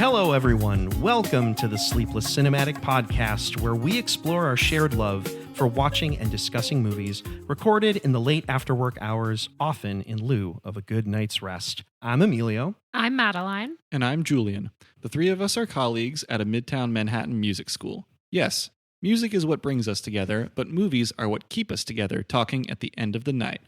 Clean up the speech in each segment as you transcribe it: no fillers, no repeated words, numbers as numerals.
Hello, everyone. Welcome to the Sleepless Cinematic Podcast, where we explore our shared love for watching and discussing movies recorded in the late after-work hours, often in lieu of a good night's rest. I'm Emilio. I'm Madeline. And I'm Julian. The three of us are colleagues at a Midtown Manhattan music school. Yes, music is what brings us together, but movies are what keep us together talking at the end of the night.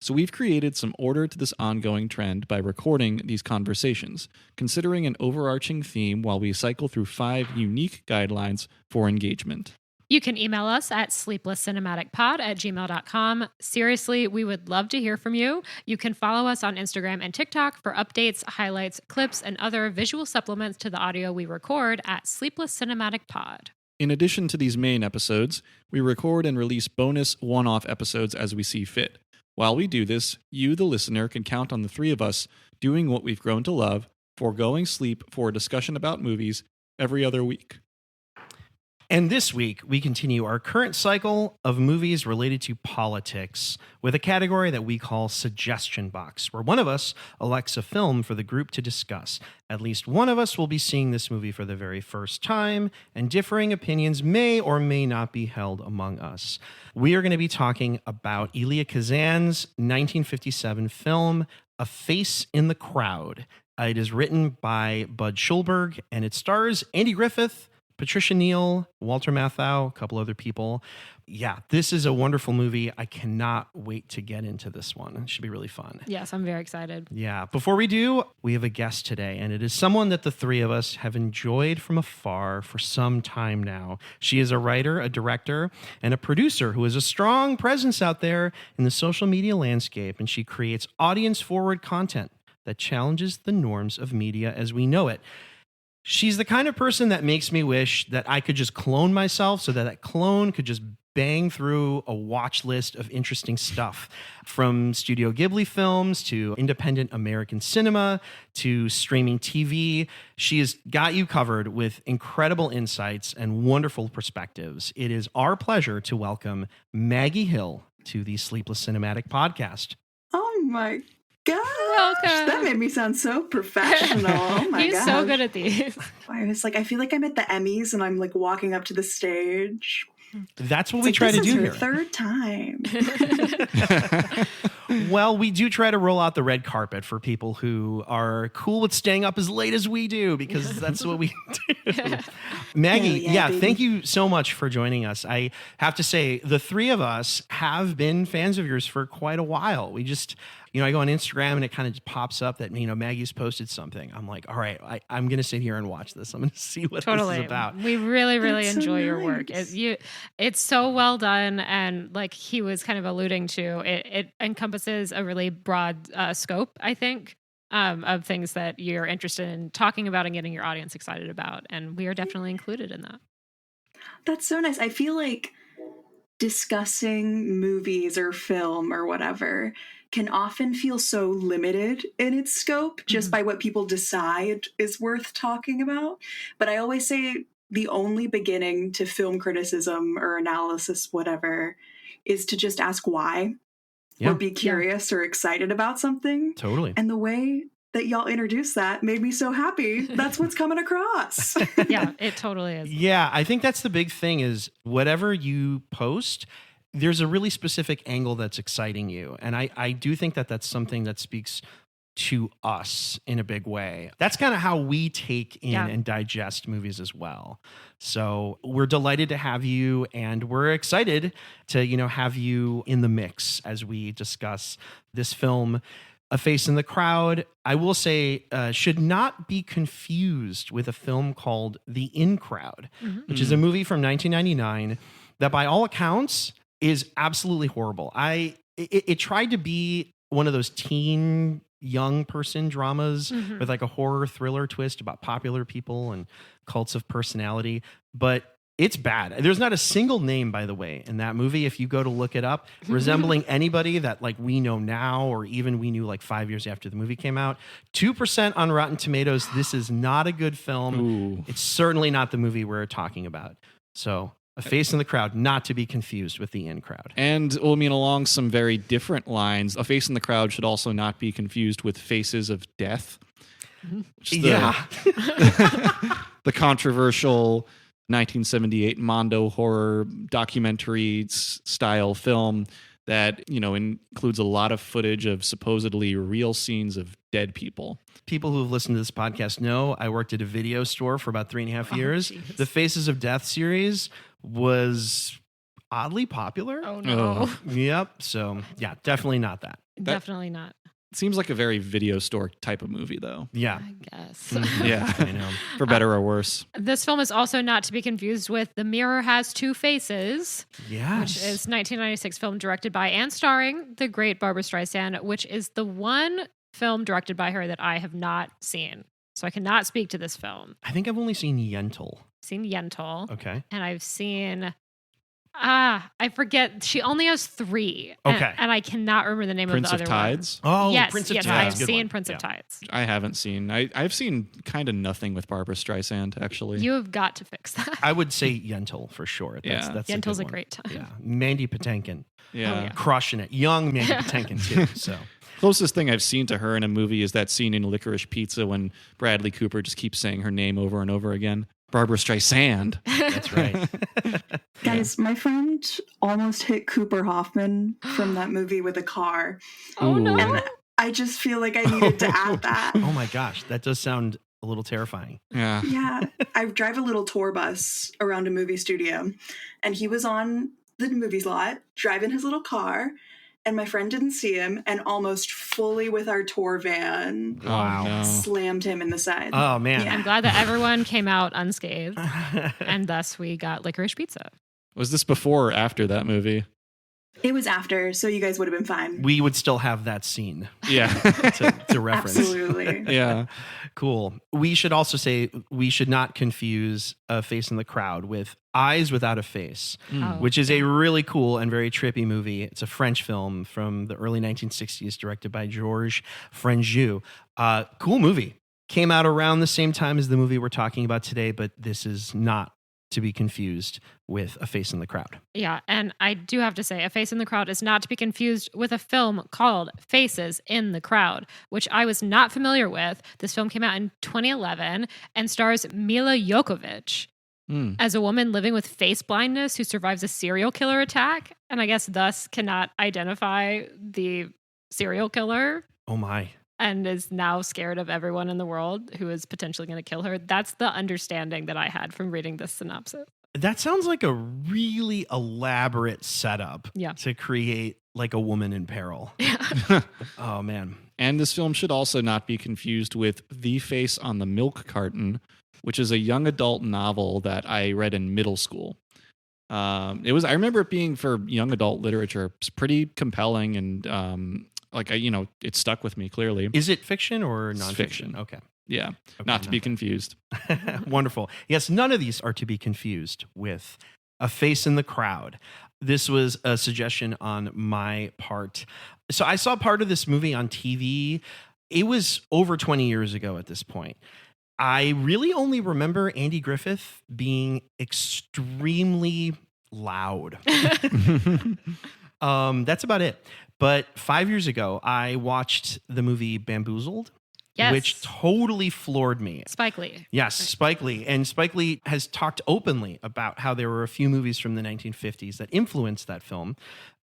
So we've created some order to this ongoing trend by recording these conversations, considering an overarching theme while we cycle through 5 unique guidelines for engagement. You can email us at sleeplesscinematicpod@gmail.com. Seriously, we would love to hear from you. You can follow us on Instagram and TikTok for updates, highlights, clips, and other visual supplements to the audio we record at Sleepless Cinematic Pod. In addition to these main episodes, we record and release bonus one-off episodes as we see fit. While we do this, you, the listener, can count on the three of us doing what we've grown to love, foregoing sleep for a discussion about movies every other week. And this week, we continue our current cycle of movies related to politics with a category that we call Suggestion Box, where one of us elects a film for the group to discuss. At least one of us will be seeing this movie for the very first time, and differing opinions may or may not be held among us. We are going to be talking about Elia Kazan's 1957 film, A Face in the Crowd. It is written by Bud Schulberg, and it stars Andy Griffith, Patricia Neal, Walter Matthau, a couple other people. Yeah, this is a wonderful movie. I cannot wait to get into this one. It should be really fun. Yes, I'm very excited. Yeah, before we do, we have a guest today, and it is someone that the three of us have enjoyed from afar for some time now. She is a writer, a director, and a producer who has a strong presence out there in the social media landscape, and she creates audience-forward content that challenges the norms of media as we know it. She's the kind of person that makes me wish that I could just clone myself so that that clone could just bang through a watch list of interesting stuff, from Studio Ghibli films to independent American cinema to streaming TV. She has got you covered with incredible insights and wonderful perspectives. It is our pleasure to welcome Maggie Hill to the Sleepless Cinematic Podcast. Oh my gosh, Welcome. that made me sound so professional. Oh my He's gosh. so good at these. I was like, I feel like I'm at the Emmys and I'm like walking up to the stage. That's what It's we like, try to this do is her here. third time. Well, we do try to roll out the red carpet for people who are cool with staying up as late as we do, because that's what we do. Maggie, Yeah, baby. thank you so much for joining us. I have to say, the three of us have been fans of yours for quite a while. We just, I go on Instagram and it kind of just pops up that, Maggie's posted something. I'm like, all right, I'm going to sit here and watch this. I'm going to see what this is about. We really, really That's so enjoy your work. nice. It's so well done, and like he was kind of alluding to, it encompasses a really broad scope, I think, of things that you're interested in talking about and getting your audience excited about, and we are definitely included in that. That's so nice. I feel like discussing movies or film or whatever can often feel so limited in its scope just by what people decide is worth talking about. But I always say the only beginning to film criticism or analysis, whatever, is to just ask why Yeah. or be curious or excited about something. Totally. And the way that y'all introduced that made me so happy. That's what's coming across. Yeah, it totally is. Yeah, I think that's the big thing is whatever you post, there's a really specific angle that's exciting you. And I do think that that's something that speaks to us in a big way. That's kind of how we take in and digest movies as well. So we're delighted to have you, and we're excited to, have you in the mix as we discuss this film, A Face in the Crowd. I will say should not be confused with a film called The In Crowd, which is a movie from 1999 that by all accounts is absolutely horrible. It tried to be one of those teen young person dramas with like a horror thriller twist about popular people and cults of personality, but it's bad. There's not a single name, by the way, in that movie, if you go to look it up, resembling anybody that like we know now, or even we knew like 5 years after the movie came out. 2% on Rotten Tomatoes. This is not a good film. Ooh. It's certainly not the movie we're talking about. So A Face in the Crowd, not to be confused with The In Crowd. And, along some very different lines, A Face in the Crowd should also not be confused with Faces of Death. which is Yeah. the controversial 1978 Mondo horror documentary style film that, includes a lot of footage of supposedly real scenes of dead people. People who have listened to this podcast know I worked at a video store for about 3.5 years. geez. The Faces of Death series was oddly popular. Oh no. Yep. So yeah, definitely not that. Definitely not. Seems like a very video store type of movie, though. Yeah. I guess. Yeah, I know. for better or worse. This film is also not to be confused with The Mirror Has Two Faces, Yes. which is 1996 film directed by and starring the great Barbara Streisand, which is the one film directed by her that I have not seen. So I cannot speak to this film. I think I've only seen Yentl. I've seen Yentl, Okay. and I've seen I forget. She only has 3. Okay. And I cannot remember the name Prince of of the other Tides. one. Oh, Yes, Prince of yes, Tides. I've Good seen one. Prince of Yeah. Tides. I haven't seen. I've seen kind of nothing with Barbara Streisand, actually. You have got to fix that. I would say Yentl for sure. Yeah. That's Yentl's a a good one. great time. Yeah. Mandy Patinkin. yeah. Oh, yeah. Crushing it. Young Mandy Patinkin too. So Closest thing I've seen to her in a movie is that scene in Licorice Pizza when Bradley Cooper just keeps saying her name over and over again. Barbara Streisand. that's right. Guys, my friend almost hit Cooper Hoffman from that movie with a car. Oh no. Ooh. And I just feel like I needed to add that. Oh my gosh. That does sound a little terrifying. Yeah. Yeah, I drive a little tour bus around a movie studio, and he was on the movies lot driving his little car, and my friend didn't see him and almost fully with our tour van Wow. Oh, no. slammed him in the side. Oh man. I'm glad that everyone came out unscathed, and thus we got Licorice Pizza. Was this before or after that movie? It was after, so you guys would have been fine. We would still have that scene Yeah. to reference. Absolutely. Yeah. Cool. We should also say we should not confuse A Face in the Crowd with Eyes Without a Face, Oh, which is a really cool and very trippy movie. It's a French film from the early 1960s directed by Georges Franju. Cool movie. Came out around the same time as the movie we're talking about today, but this is not to be confused with A Face in the Crowd. Yeah, and I do have to say, A Face in the Crowd is not to be confused with a film called Faces in the Crowd, which I was not familiar with. This film came out in 2011 and stars Mila Jovovich as a woman living with face blindness who survives a serial killer attack, and I guess thus cannot identify the serial killer Oh my. and is now scared of everyone in the world who is potentially going to kill her. That's the understanding that I had from reading this synopsis. That sounds like a really elaborate setup Yeah. to create like a woman in peril. Yeah. Oh man. And this film should also not be confused with The Face on the Milk Carton, which is a young adult novel that I read in middle school. I remember it being for young adult literature. It's pretty compelling and it stuck with me clearly. Is it fiction or It's nonfiction? fiction. Okay. Yeah. Okay, Not to be nothing. confused. Wonderful. Yes, none of these are to be confused with A Face in the Crowd. This was a suggestion on my part. So I saw part of this movie on TV. It was over 20 years ago at this point. I really only remember Andy Griffith being extremely loud. That's about it. But 5 years ago, I watched the movie Bamboozled, Yes. which totally floored me. Spike Lee. Yes, Spike Lee. And Spike Lee has talked openly about how there were a few movies from the 1950s that influenced that film.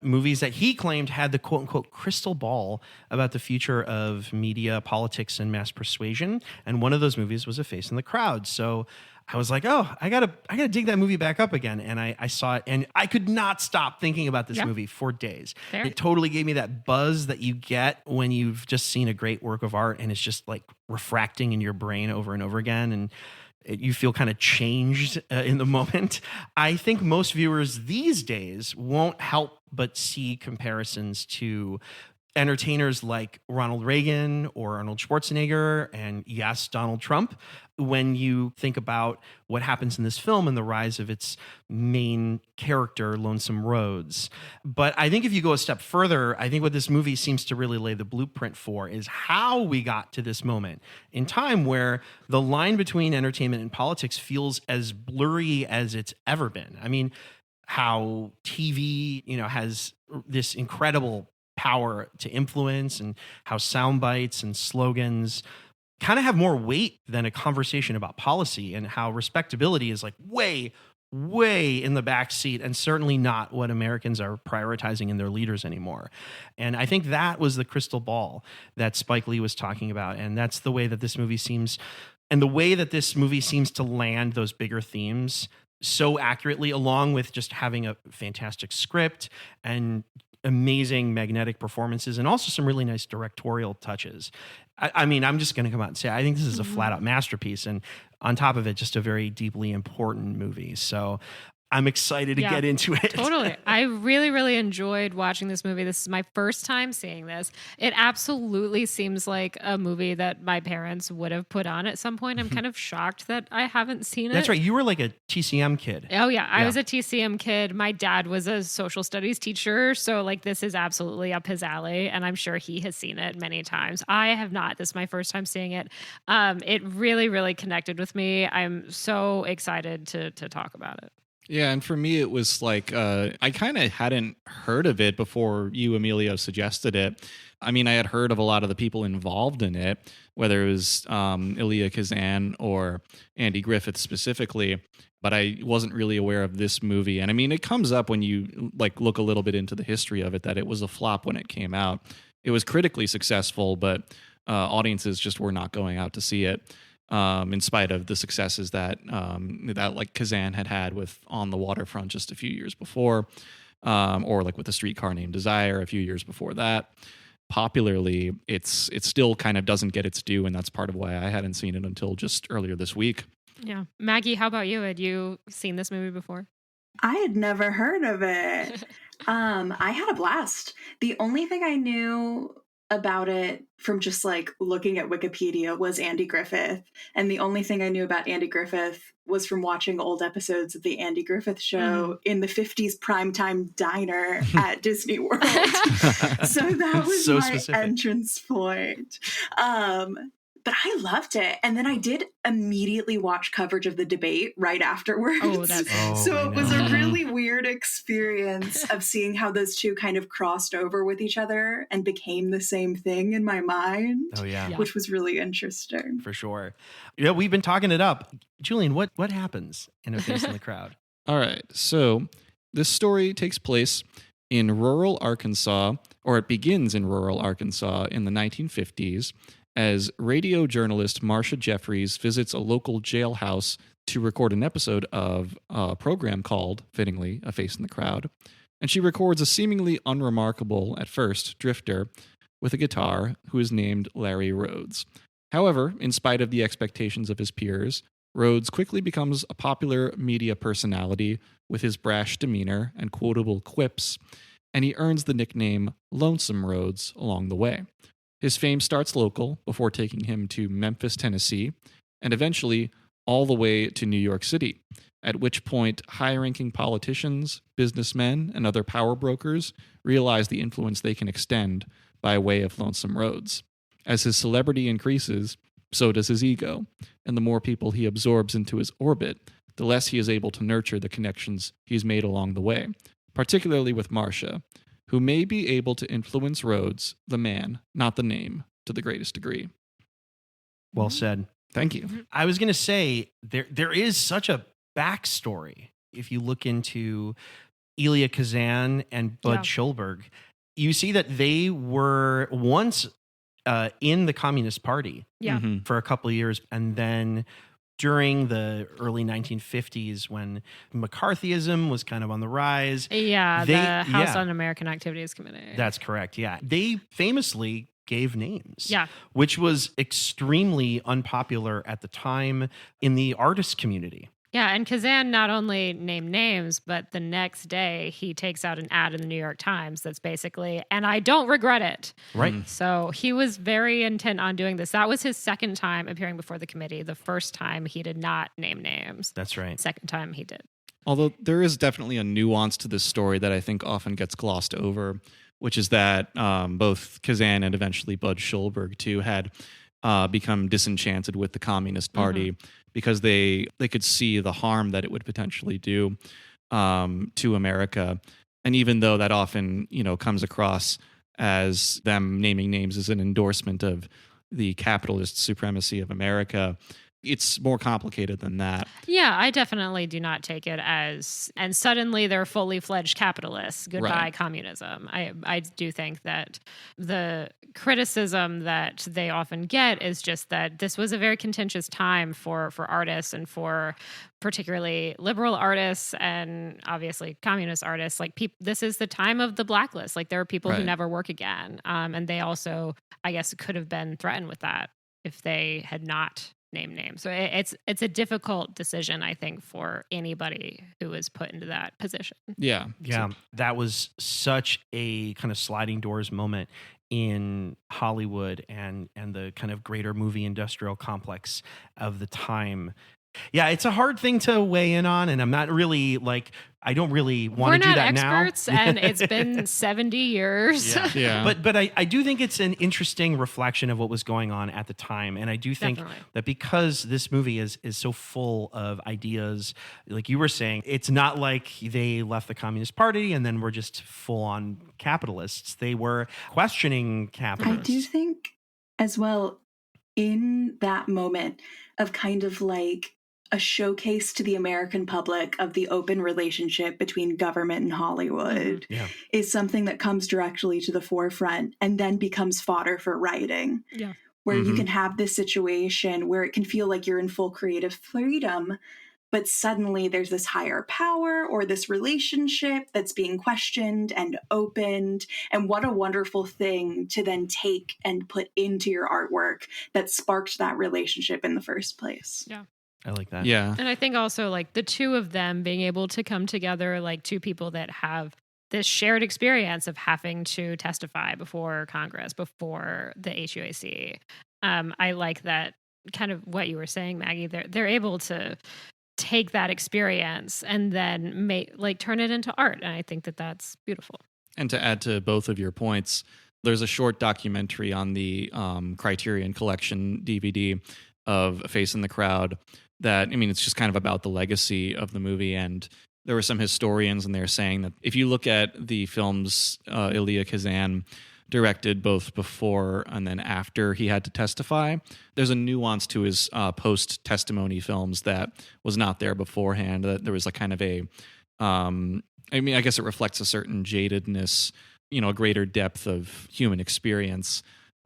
Movies that he claimed had the quote unquote crystal ball about the future of media, politics, and mass persuasion. And one of those movies was A Face in the Crowd. So I was like, oh, I gotta dig that movie back up again. And I saw it and I could not stop thinking about this Yeah. movie for days. Fair. It totally gave me that buzz that you get when you've just seen a great work of art and it's just like refracting in your brain over and over again. And you feel kind of changed in the moment. I think most viewers these days won't help but see comparisons to entertainers like Ronald Reagan or Arnold Schwarzenegger and yes, Donald Trump, when you think about what happens in this film and the rise of its main character, Lonesome Rhodes. But I think if you go a step further, I think what this movie seems to really lay the blueprint for is how we got to this moment in time where the line between entertainment and politics feels as blurry as it's ever been. I mean, how TV, has this incredible power to influence and how sound bites and slogans kind of have more weight than a conversation about policy, and how respectability is like way in the back seat, and certainly not what Americans are prioritizing in their leaders anymore. And I think that was the crystal ball that Spike Lee was talking about. And that's the way that this movie seems, and the way that this movie seems to land those bigger themes so accurately, along with just having a fantastic script and amazing magnetic performances, and also some really nice directorial touches. I mean, I'm just going to come out and say, I think this is a flat out masterpiece. And on top of it, just a very deeply important movie. So I'm excited to get into it. Totally. I really, really enjoyed watching this movie. This is my first time seeing this. It absolutely seems like a movie that my parents would have put on at some point. I'm kind of shocked that I haven't seen it. That's right. You were like a TCM kid. Oh, yeah. I was a TCM kid. My dad was a social studies teacher. So, like, this is absolutely up his alley. And I'm sure he has seen it many times. I have not. This is my first time seeing it. It really, really connected with me. I'm so excited to talk about it. Yeah, and for me, it was like I kind of hadn't heard of it before you, Emilio, suggested it. I mean, I had heard of a lot of the people involved in it, whether it was Elia Kazan or Andy Griffith specifically, but I wasn't really aware of this movie. And I mean, it comes up when you like look a little bit into the history of it that it was a flop when it came out. It was critically successful, but audiences just were not going out to see it. In spite of the successes that like Kazan had with On the Waterfront just a few years before, or like with A Streetcar Named Desire a few years before that. Popularly, it still kind of doesn't get its due, and that's part of why I hadn't seen it until just earlier this week. Yeah. Maggie, how about you? Had you seen this movie before? I had never heard of it. I had a blast. The only thing I knew about it from just like looking at Wikipedia was Andy Griffith. And the only thing I knew about Andy Griffith was from watching old episodes of the Andy Griffith Show in the 50s primetime diner at Disney World. So that was so my specific entrance point. But I loved it. And then I did immediately watch coverage of the debate right afterwards. So it was a really weird experience of seeing how those two kind of crossed over with each other and became the same thing in my mind. Oh, yeah. Which was really interesting. For sure. Yeah, we've been talking it up. Julian, what happens in A Face in the Crowd? All right. So this story takes place in rural Arkansas, or it begins in rural Arkansas in the 1950s. As radio journalist Marcia Jeffries visits a local jailhouse to record an episode of a program called, fittingly, A Face in the Crowd. And she records a seemingly unremarkable, at first, drifter with a guitar who is named Larry Rhodes. However, in spite of the expectations of his peers, Rhodes quickly becomes a popular media personality with his brash demeanor and quotable quips, and he earns the nickname Lonesome Rhodes along the way. His fame starts local before taking him to Memphis, Tennessee, and eventually all the way to New York City, at which point high-ranking politicians, businessmen, and other power brokers realize the influence they can extend by way of Lonesome Rhodes. As his celebrity increases, so does his ego, and the more people he absorbs into his orbit, the less he is able to nurture the connections he's made along the way, particularly with Marcia, who may be able to influence Rhodes, the man, not the name, to the greatest degree. Well said. Thank you. I was going to say, there is such a backstory. If you look into Elia Kazan and Bud Schulberg, you see that they were once in the Communist Party for a couple of years, and then during the early 1950s when McCarthyism was kind of on the rise. Yeah, the House Un-American Activities Committee. That's correct, yeah. They famously gave names, yeah, which was extremely unpopular at the time in the artist community. Yeah, and Kazan not only named names, but the next day he takes out an ad in the New York Times that's basically, and I don't regret it. Right. So he was very intent on doing this. That was his second time appearing before the committee. The first time he did not name names. That's right. Second time he did. Although there is definitely a nuance to this story that I think often gets glossed over, which is that both Kazan and eventually Bud Schulberg too had become disenchanted with the Communist Party because they could see the harm that it would potentially do to America. And even though that often, comes across as them naming names as an endorsement of the capitalist supremacy of America. It's more complicated than that. Yeah, I definitely do not take it as, and suddenly they're fully fledged capitalists. Goodbye, Right. communism. I do think that the criticism that they often get is just that this was a very contentious time for artists and for particularly liberal artists and obviously communist artists. Like, this is the time of the blacklist. Like, there are people who Right. never work again. And they also, I guess, could have been threatened with that if they had not names. So it's a difficult decision, I think, for anybody who was put into that position. Yeah. Yeah, that was such a kind of sliding doors moment in Hollywood and the kind of greater movie industrial complex of the time. Yeah, it's a hard thing to weigh in on, and I'm not really I don't really want to do that now. We're not experts, and it's been 70 years. Yeah. But I do think it's an interesting reflection of what was going on at the time. And I do think Definitely. that because this movie is so full of ideas, like you were saying, it's not like they left the Communist Party and then were just full on capitalists. They were questioning I capitalists. do think as well, in that moment of kind of like a showcase to the American public of the open relationship between government and Hollywood Yeah. is something that comes directly to the forefront and then becomes fodder for writing. Yeah. Where you Mhm. can have this situation where it can feel like you're in full creative freedom, but suddenly there's this higher power or this relationship that's being questioned and opened. And what a wonderful thing to then take and put into your artwork that sparked that relationship in the first place. Yeah. I like that. Yeah. And I think also like the two of them being able to come together, like two people that have this shared experience of having to testify before Congress, before the HUAC. I like that kind of what you were saying, Maggie. They're able to take that experience and then turn it into art. And I think that that's beautiful. And to add to both of your points, there's a short documentary on the Criterion Collection DVD of A Face in the Crowd that, I mean, it's just kind of about the legacy of the movie. And there were some historians, and they're saying that if you look at the films Elia Kazan directed both before and then after he had to testify, there's a nuance to his post-testimony films that was not there beforehand. That there was like kind of a, I mean, I guess it reflects a certain jadedness, you know, a greater depth of human experience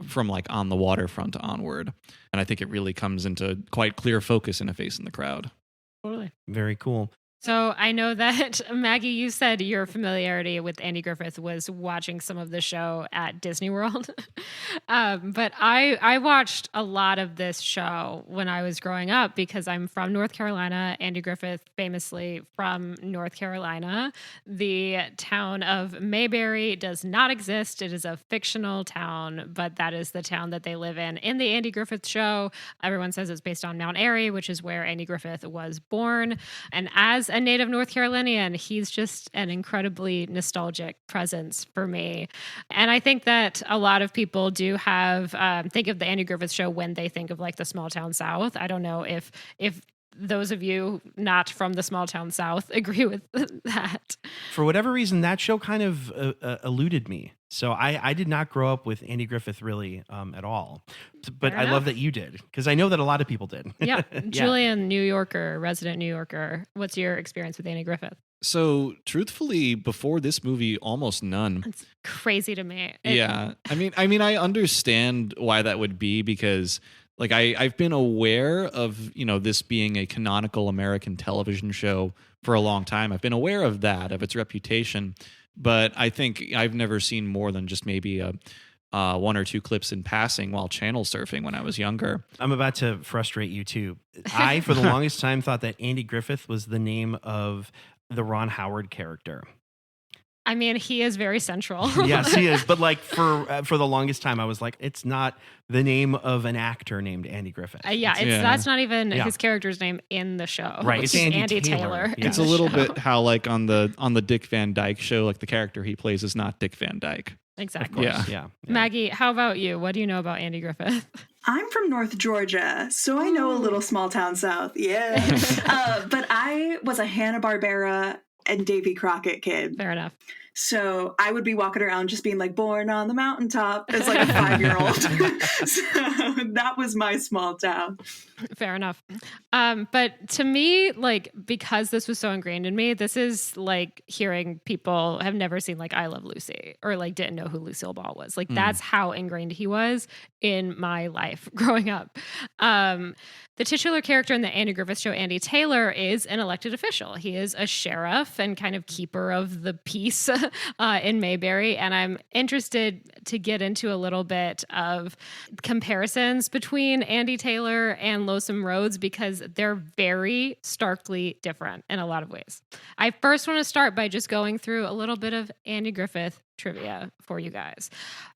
from like On the Waterfront onward. And I think it really comes into quite clear focus in A Face in the Crowd. Totally. Very cool. So I know that, Maggie, you said your familiarity with Andy Griffith was watching some of the show at Disney World. But I watched a lot of this show when I was growing up because I'm from North Carolina. Andy Griffith, famously from North Carolina. The town of Mayberry does not exist. It is a fictional town, but that is the town that they live in. In the Andy Griffith show, everyone says it's based on Mount Airy, which is where Andy Griffith was born. And as a native North Carolinian, he's just an incredibly nostalgic presence for me. And I think that a lot of people do have think of the Andy Griffith show when they think of like the small town South. I don't know if those of you not from the small town South agree with that. For whatever reason, that show kind of eluded me. So I did not grow up with Andy Griffith really at all. But Fair I love enough. that you did, because I know that a lot of people did. Yeah. Julian, New Yorker, resident New Yorker. What's your experience with Andy Griffith? So truthfully, before this movie, almost none. It's crazy to me. Yeah. I mean, I understand why that would be, because like I've been aware of, you know, this being a canonical American television show for a long time. I've been aware of that, of its reputation, but I think I've never seen more than just maybe one or two clips in passing while channel surfing when I was younger. I'm about to frustrate you too. I, for the longest time, thought that Andy Griffith was the name of the Ron Howard character. I mean, he is very central. Yes, he is. But like for the longest time, I was like, it's not the name of an actor named Andy Griffith. That's not even Yeah. his character's name in the show. Right, it's Andy Taylor. in Yeah. It's a the little show. bit how like on the Dick Van Dyke show, like the character he plays is not Dick Van Dyke. Exactly. Yeah. Yeah. Maggie, how about you? What do you know about Andy Griffith? I'm from North Georgia, so I know a little small town South. Yeah. But I was a Hanna-Barbera and Davy Crockett kid. Fair enough. So I would be walking around just being like, born on the mountaintop as like a 5-year-old. So that was my small town. Fair enough. But to me, like, because this was so ingrained in me, this is like hearing people have never seen like I Love Lucy or like didn't know who Lucille Ball was. Like that's how ingrained he was in my life growing up. The titular character in the Andy Griffith Show, Andy Taylor, is an elected official. He is a sheriff and kind of keeper of the peace in Mayberry. And I'm interested to get into a little bit of comparisons between Andy Taylor and Lonesome Rhodes because they're very starkly different in a lot of ways. I first want to start by just going through a little bit of Andy Griffith trivia for you guys.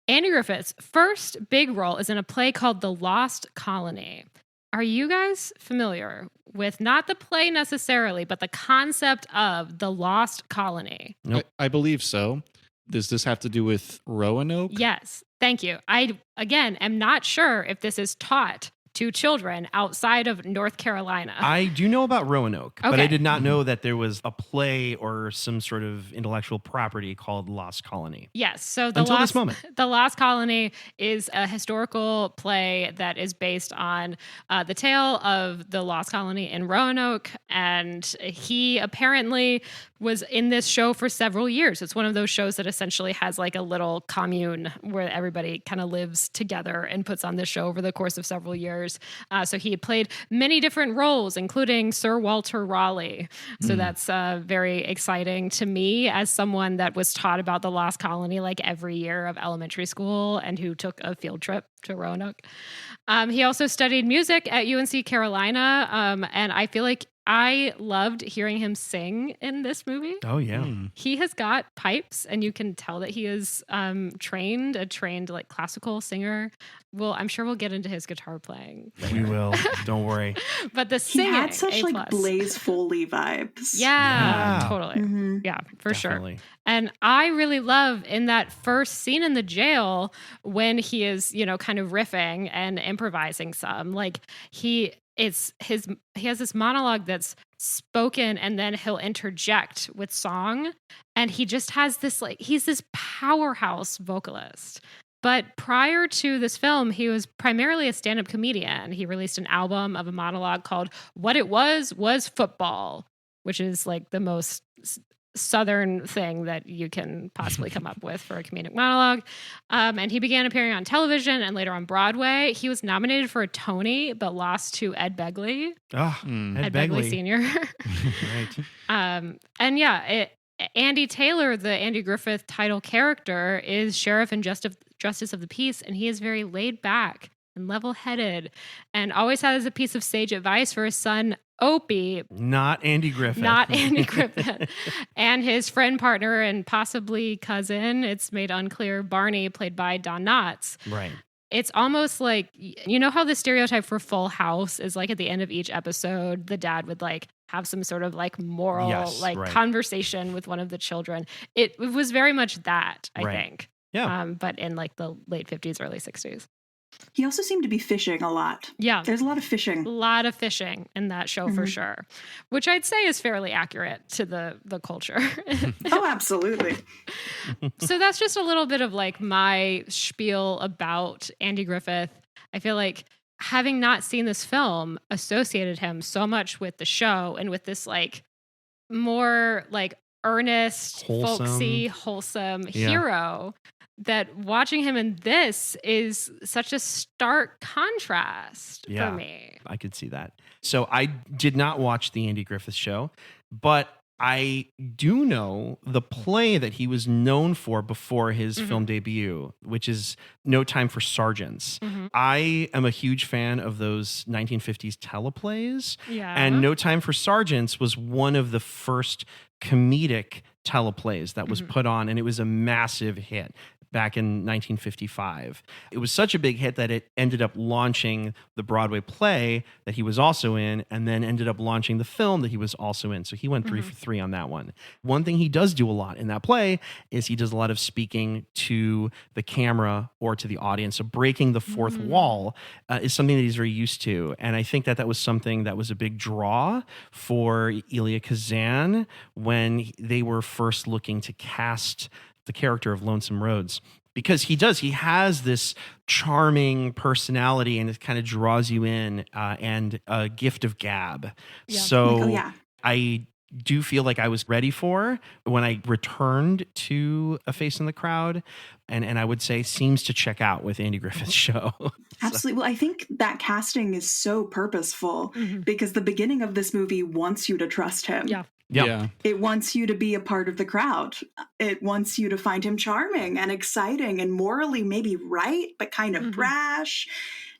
Andy Griffith's first big role is in a play called The Lost Colony. Are you guys familiar with not the play necessarily, but the concept of the Lost Colony? Nope. I believe so. Does this have to do with Roanoke? Yes. Thank you. I, again, am not sure if this is taught to children outside of North Carolina. I do know about Roanoke, but I Okay. did not know that there was a play or some sort of intellectual property called Lost Colony. Yes. So Until this moment. The Lost Colony is a historical play that is based on the tale of the Lost Colony in Roanoke. And he apparently was in this show for several years. It's one of those shows that essentially has like a little commune where everybody kind of lives together and puts on this show over the course of several years. So he played many different roles, including Sir Walter Raleigh. So that's very exciting to me as someone that was taught about the Lost Colony like every year of elementary school and who took a field trip to Roanoke. He also studied music at UNC Carolina. And I feel like I loved hearing him sing in this movie. Oh, yeah. He has got pipes, and you can tell that he is a trained like classical singer. Well, I'm sure we'll get into his guitar playing later. We will. Don't worry. But the He singing, had such A+. like Blaze Foley vibes. Yeah, Yeah. totally. Mhm. Yeah, for Definitely. sure. And I really love in that first scene in the jail when he is, kind of riffing and improvising some. Like he has this monologue that's spoken and then he'll interject with song. And he just has this he's this powerhouse vocalist. But prior to this film, he was primarily a stand-up comedian. He released an album of a monologue called What It Was Football, which is like the most Southern thing that you can possibly come up with for a comedic monologue. And he began appearing on television and later on Broadway. He was nominated for a Tony, but lost to Ed Begley. Oh, Ed Begley Begley. Sr. Right. And yeah, Andy Taylor, the Andy Griffith title character, is Sheriff and Justice of the Peace, and he is very laid back and level-headed and always has a piece of sage advice for his son, Opie, Not Andy Griffith. not Andy Griffith, and his friend, partner, and possibly cousin, it's made unclear, Barney, played by Don Knotts. Right. It's almost like, how the stereotype for Full House is like at the end of each episode, the dad would like have some sort of like moral Yes, right. conversation with one of the children. It was very much that, I Right. think. Yeah. But in like the late 50s, early 60s. He also seemed to be fishing a lot. Yeah. There's a lot of fishing. A lot of fishing in that show for sure, which I'd say is fairly accurate to the culture. Oh, absolutely. So that's just a little bit of like my spiel about Andy Griffith. I feel like having not seen this film associated him so much with the show and with this like more like earnest, Wholesome. folksy, wholesome Yeah. hero that watching him in this is such a stark contrast Yeah. for me. I could see that. So I did not watch the Andy Griffith Show, but I do know the play that he was known for before his film debut, which is No Time for Sergeants. I am a huge fan of those 1950s teleplays, Yeah. and No Time for Sergeants was one of the first comedic teleplays that was put on, and it was a massive hit back in 1955. It was such a big hit that it ended up launching the Broadway play that he was also in, and then ended up launching the film that he was also in. So he went 3 for 3 on that one. One thing he does do a lot in that play is he does a lot of speaking to the camera or to the audience. So breaking the fourth wall is something that he's very used to. And I think that that was something that was a big draw for Elia Kazan when they were first looking to cast the character of Lonesome Rhodes. Because he has this charming personality and it kind of draws you in, and a gift of gab. Yeah. So I do feel like I was ready for when I returned to A Face in the Crowd, and I would say seems to check out with Andy Griffith's show. Absolutely. Well, I think that casting is so purposeful because the beginning of this movie wants you to trust him. Yeah. It wants you to be a part of the crowd. It wants you to find him charming and exciting and morally maybe right, but kind of brash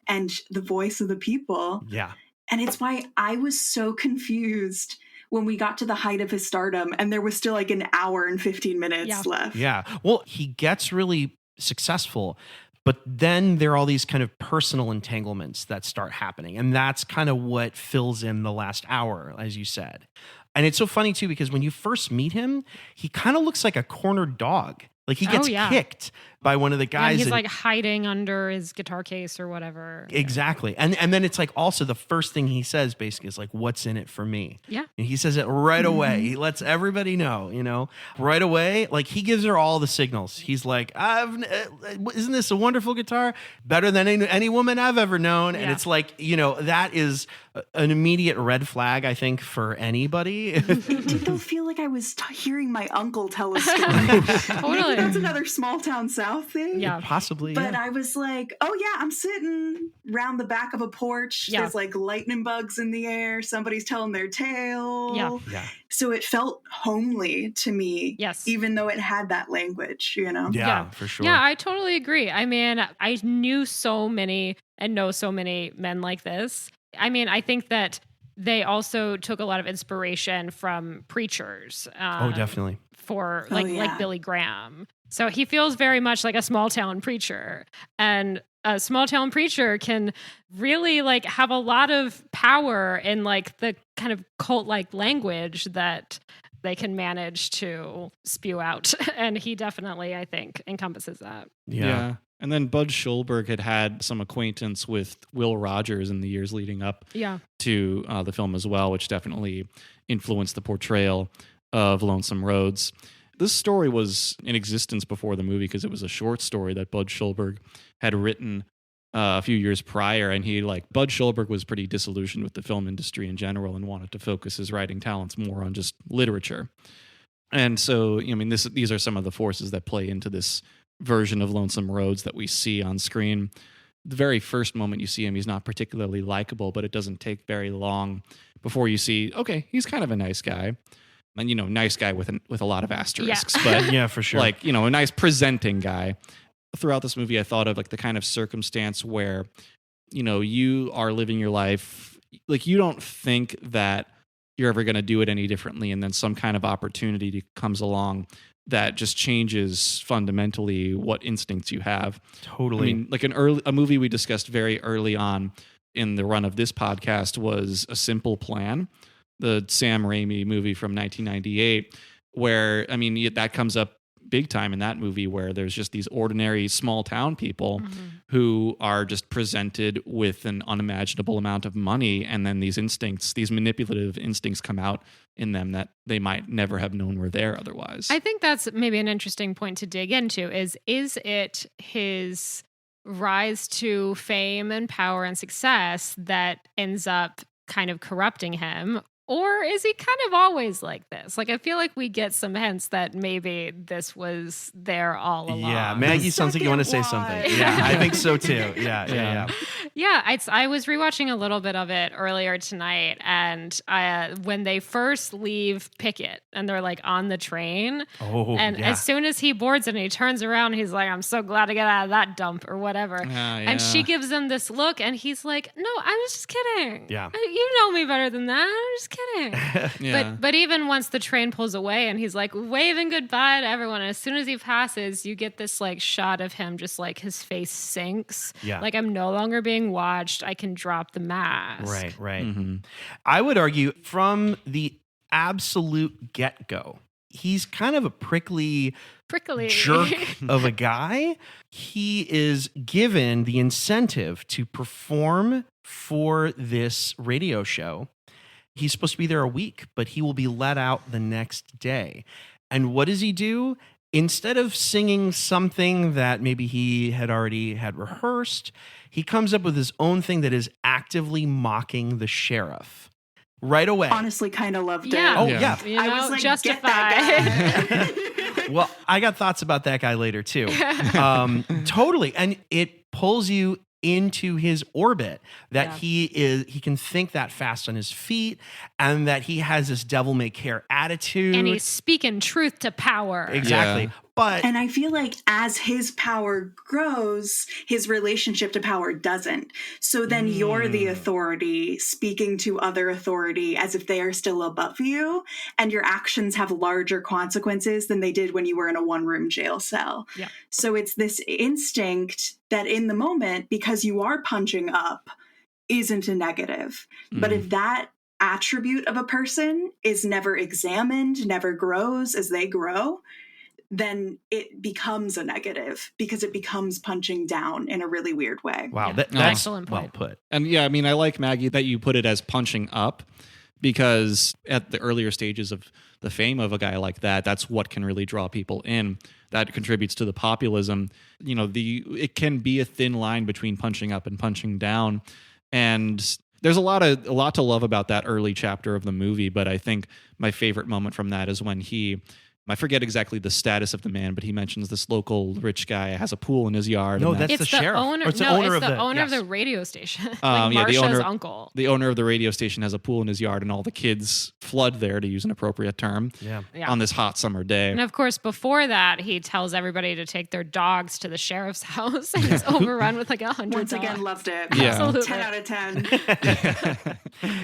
and the voice of the people. Yeah. And it's why I was so confused when we got to the height of his stardom and there was still like an hour and 15 minutes left. Yeah. Well, he gets really successful, but then there are all these kind of personal entanglements that start happening. And that's kind of what fills in the last hour, as you said. And it's so funny, too, because when you first meet him, he kind of looks like a cornered dog. Like he gets kicked by one of the guys. He's like hiding under his guitar case or whatever. Exactly. And then it's like also the first thing he says basically is like, what's in it for me? Yeah. And he says it right away. He lets everybody know, right away. Like he gives her all the signals. He's like, isn't this a wonderful guitar? Better than any woman I've ever known. And it's like, that is an immediate red flag, I think, for anybody. It did feel like I was hearing my uncle tell a story. Totally. That's another small town South thing. Yeah. Possibly. But I was like, oh yeah, I'm sitting around the back of a porch. Yeah. There's like lightning bugs in the air. Somebody's telling their tale. Yeah. So it felt homely to me. Yes. Even though it had that language, Yeah, for sure. Yeah, I totally agree. I mean, I knew so many and know so many men like this. I mean, I think that they also took a lot of inspiration from preachers. Oh, definitely. For like Billy Graham. So he feels very much like a small town preacher. And a small town preacher can really like have a lot of power in like the kind of cult like language that they can manage to spew out. And he definitely, I think, encompasses that. Yeah. And then Bud Schulberg had some acquaintance with Will Rogers in the years leading up to the film as well, which definitely influenced the portrayal of Lonesome Rhodes. This story was in existence before the movie because it was a short story that Bud Schulberg had written a few years prior. And Bud Schulberg was pretty disillusioned with the film industry in general and wanted to focus his writing talents more on just literature. And so, I mean, these are some of the forces that play into this version of Lonesome Rhodes that we see on screen. The very first moment you see him, he's not particularly likable, but it doesn't take very long before you see, okay, he's kind of a nice guy. And, nice guy with a lot of asterisks, but yeah, for sure. Like, a nice presenting guy. Throughout this movie, I thought of like the kind of circumstance where, you are living your life, like you don't think that you're ever going to do it any differently. And then some kind of opportunity comes along that just changes fundamentally what instincts you have. Totally. I mean, like a movie we discussed very early on in the run of this podcast was A Simple Plan, the Sam Raimi movie from 1998, where, I mean, that comes up big time in that movie where there's just these ordinary small town people who are just presented with an unimaginable amount of money. And then these manipulative instincts come out in them that they might never have known were there otherwise. I think that's maybe an interesting point to dig into is it his rise to fame and power and success that ends up kind of corrupting him? Or is he kind of always like this? Like, I feel like we get some hints that maybe this was there all along. Yeah, Maggie, sounds like you want to say something. Yeah, I think so too. Yeah. Yeah, I was rewatching a little bit of it earlier tonight, and when they first leave Pickett and they're like on the train, as soon as he boards and he turns around, he's like, "I'm so glad to get out of that dump" or whatever. And she gives him this look, and he's like, "No, I was just kidding. Yeah, you know me better than that. I'm just kidding." But even once the train pulls away and he's like waving goodbye to everyone, and as soon as he passes, you get this like shot of him just like his face sinks. Yeah, like I'm no longer being watched. I can drop the mask. Right. Mm-hmm. I would argue from the absolute get-go, he's kind of a prickly jerk of a guy. He is given the incentive to perform for this radio show. He's supposed to be there a week, but he will be let out the next day. And what does he do? Instead of singing something that maybe he had already had rehearsed, he comes up with his own thing that is actively mocking the sheriff right away. Honestly, kind of loved Yeah. it. Oh, yeah. You I know, was like, justify. get that guy. Well, I got thoughts about that guy later too. Totally. And it pulls you into his orbit that he can think that fast on his feet, and that he has this devil may care attitude. And he's speaking truth to power. Exactly. Yeah. But And I feel like as his power grows, his relationship to power doesn't. So then you're the authority speaking to other authority as if they are still above you, and your actions have larger consequences than they did when you were in a one-room jail cell. Yeah. So it's this instinct that in the moment, because you are punching up, isn't a negative. But if that attribute of a person is never examined, never grows as they grow, then it becomes a negative because it becomes punching down in a really weird way. wow, Yeah. that's Excellent well point. put. And yeah, I mean, I like, Maggie, that you put it as punching up, because at the earlier stages of the fame of a guy like that, that's what can really draw people in. That contributes to the populism. You know, it can be a thin line between punching up and punching down. And there's a lot to love about that early chapter of the movie, but I think my favorite moment from that is when I forget exactly the status of the man, but he mentions this local rich guy has a pool in his yard. No, and that's It's the the sheriff. owner. Or it's the No, owner it's of the owner of yes. the radio station. Like yeah, the Marsha's owner- uncle. the owner of the radio station has a pool in his yard, and all the kids flood there, to use an appropriate term, Yeah. Yeah. on this hot summer day. And of course, before that, he tells everybody to take their dogs to the sheriff's house, and he's overrun with like 100 Once dogs. again, loved it. Yeah. Absolutely. 10 out of 10.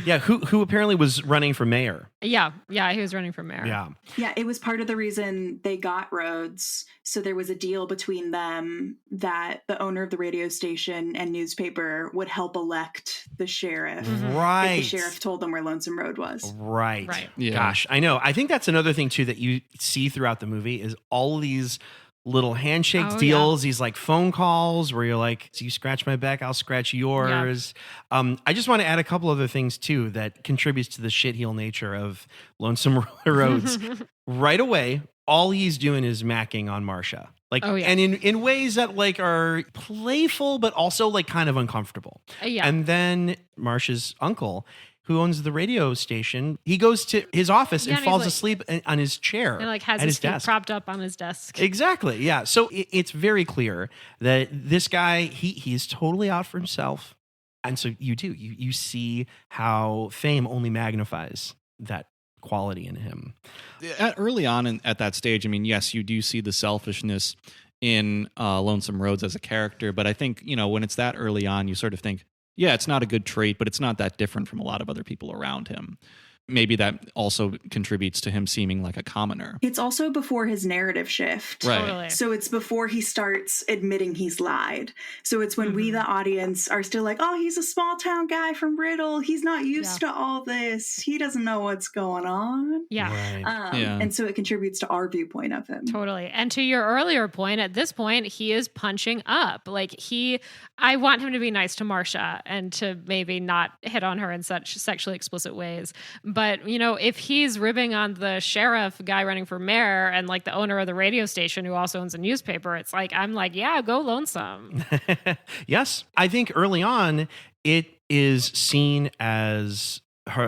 Yeah, who apparently was running for mayor. Yeah, he was running for mayor. Yeah. Yeah, it was part of the reason they got Rhodes. So there was a deal between them that the owner of the radio station and newspaper would help elect the sheriff. Right. If the sheriff told them where Lonesome Road was. Right. Right. Yeah. Gosh, I know. I think that's another thing too that you see throughout the movie is all of these little handshake Oh, deals, these like phone calls where you're like, so you scratch my back, I'll scratch yours. I just want to add a couple other things too that contributes to the shitheel nature of Lonesome Roads. Right away, all he's doing is macking on Marsha. Like, Oh, yeah. and in ways that like are playful, but also like kind of uncomfortable. Yeah. And then Marsha's uncle, who owns the radio station, he goes to his office Yeah, and and he's falls like- asleep on his chair And like has at his his feet desk. propped up on his desk. Exactly. Yeah. So it's very clear that this guy, he's totally out for himself. And so you see how fame only magnifies that quality in him. Early on at that stage, I mean, yes, you do see the selfishness in Lonesome Rhodes as a character, but I think, you know, when it's that early on, you sort of think, yeah, it's not a good trait, but it's not that different from a lot of other people around him. Maybe that also contributes to him seeming like a commoner. It's also before his narrative shift. Right. Totally. So it's before he starts admitting he's lied. So it's when we, the audience, are still like, oh, he's a small town guy from Riddle. He's not used to all this. He doesn't know what's going on. Yeah. Right. Yeah. And so it contributes to our viewpoint of him. Totally. And to your earlier point, at this point, he is punching up. Like I want him to be nice to Marsha and to maybe not hit on her in such sexually explicit ways. But, you know, if he's ribbing on the sheriff guy running for mayor and like the owner of the radio station who also owns a newspaper, it's like, I'm like, yeah, go Lonesome. Yes. I think early on, it is seen as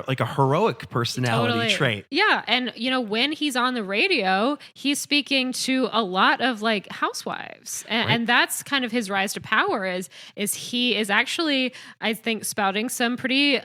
like a heroic personality Totally. trait. Yeah. And, you know, when he's on the radio, he's speaking to a lot of like housewives. And that's kind of his rise to power is he is actually, I think, spouting some pretty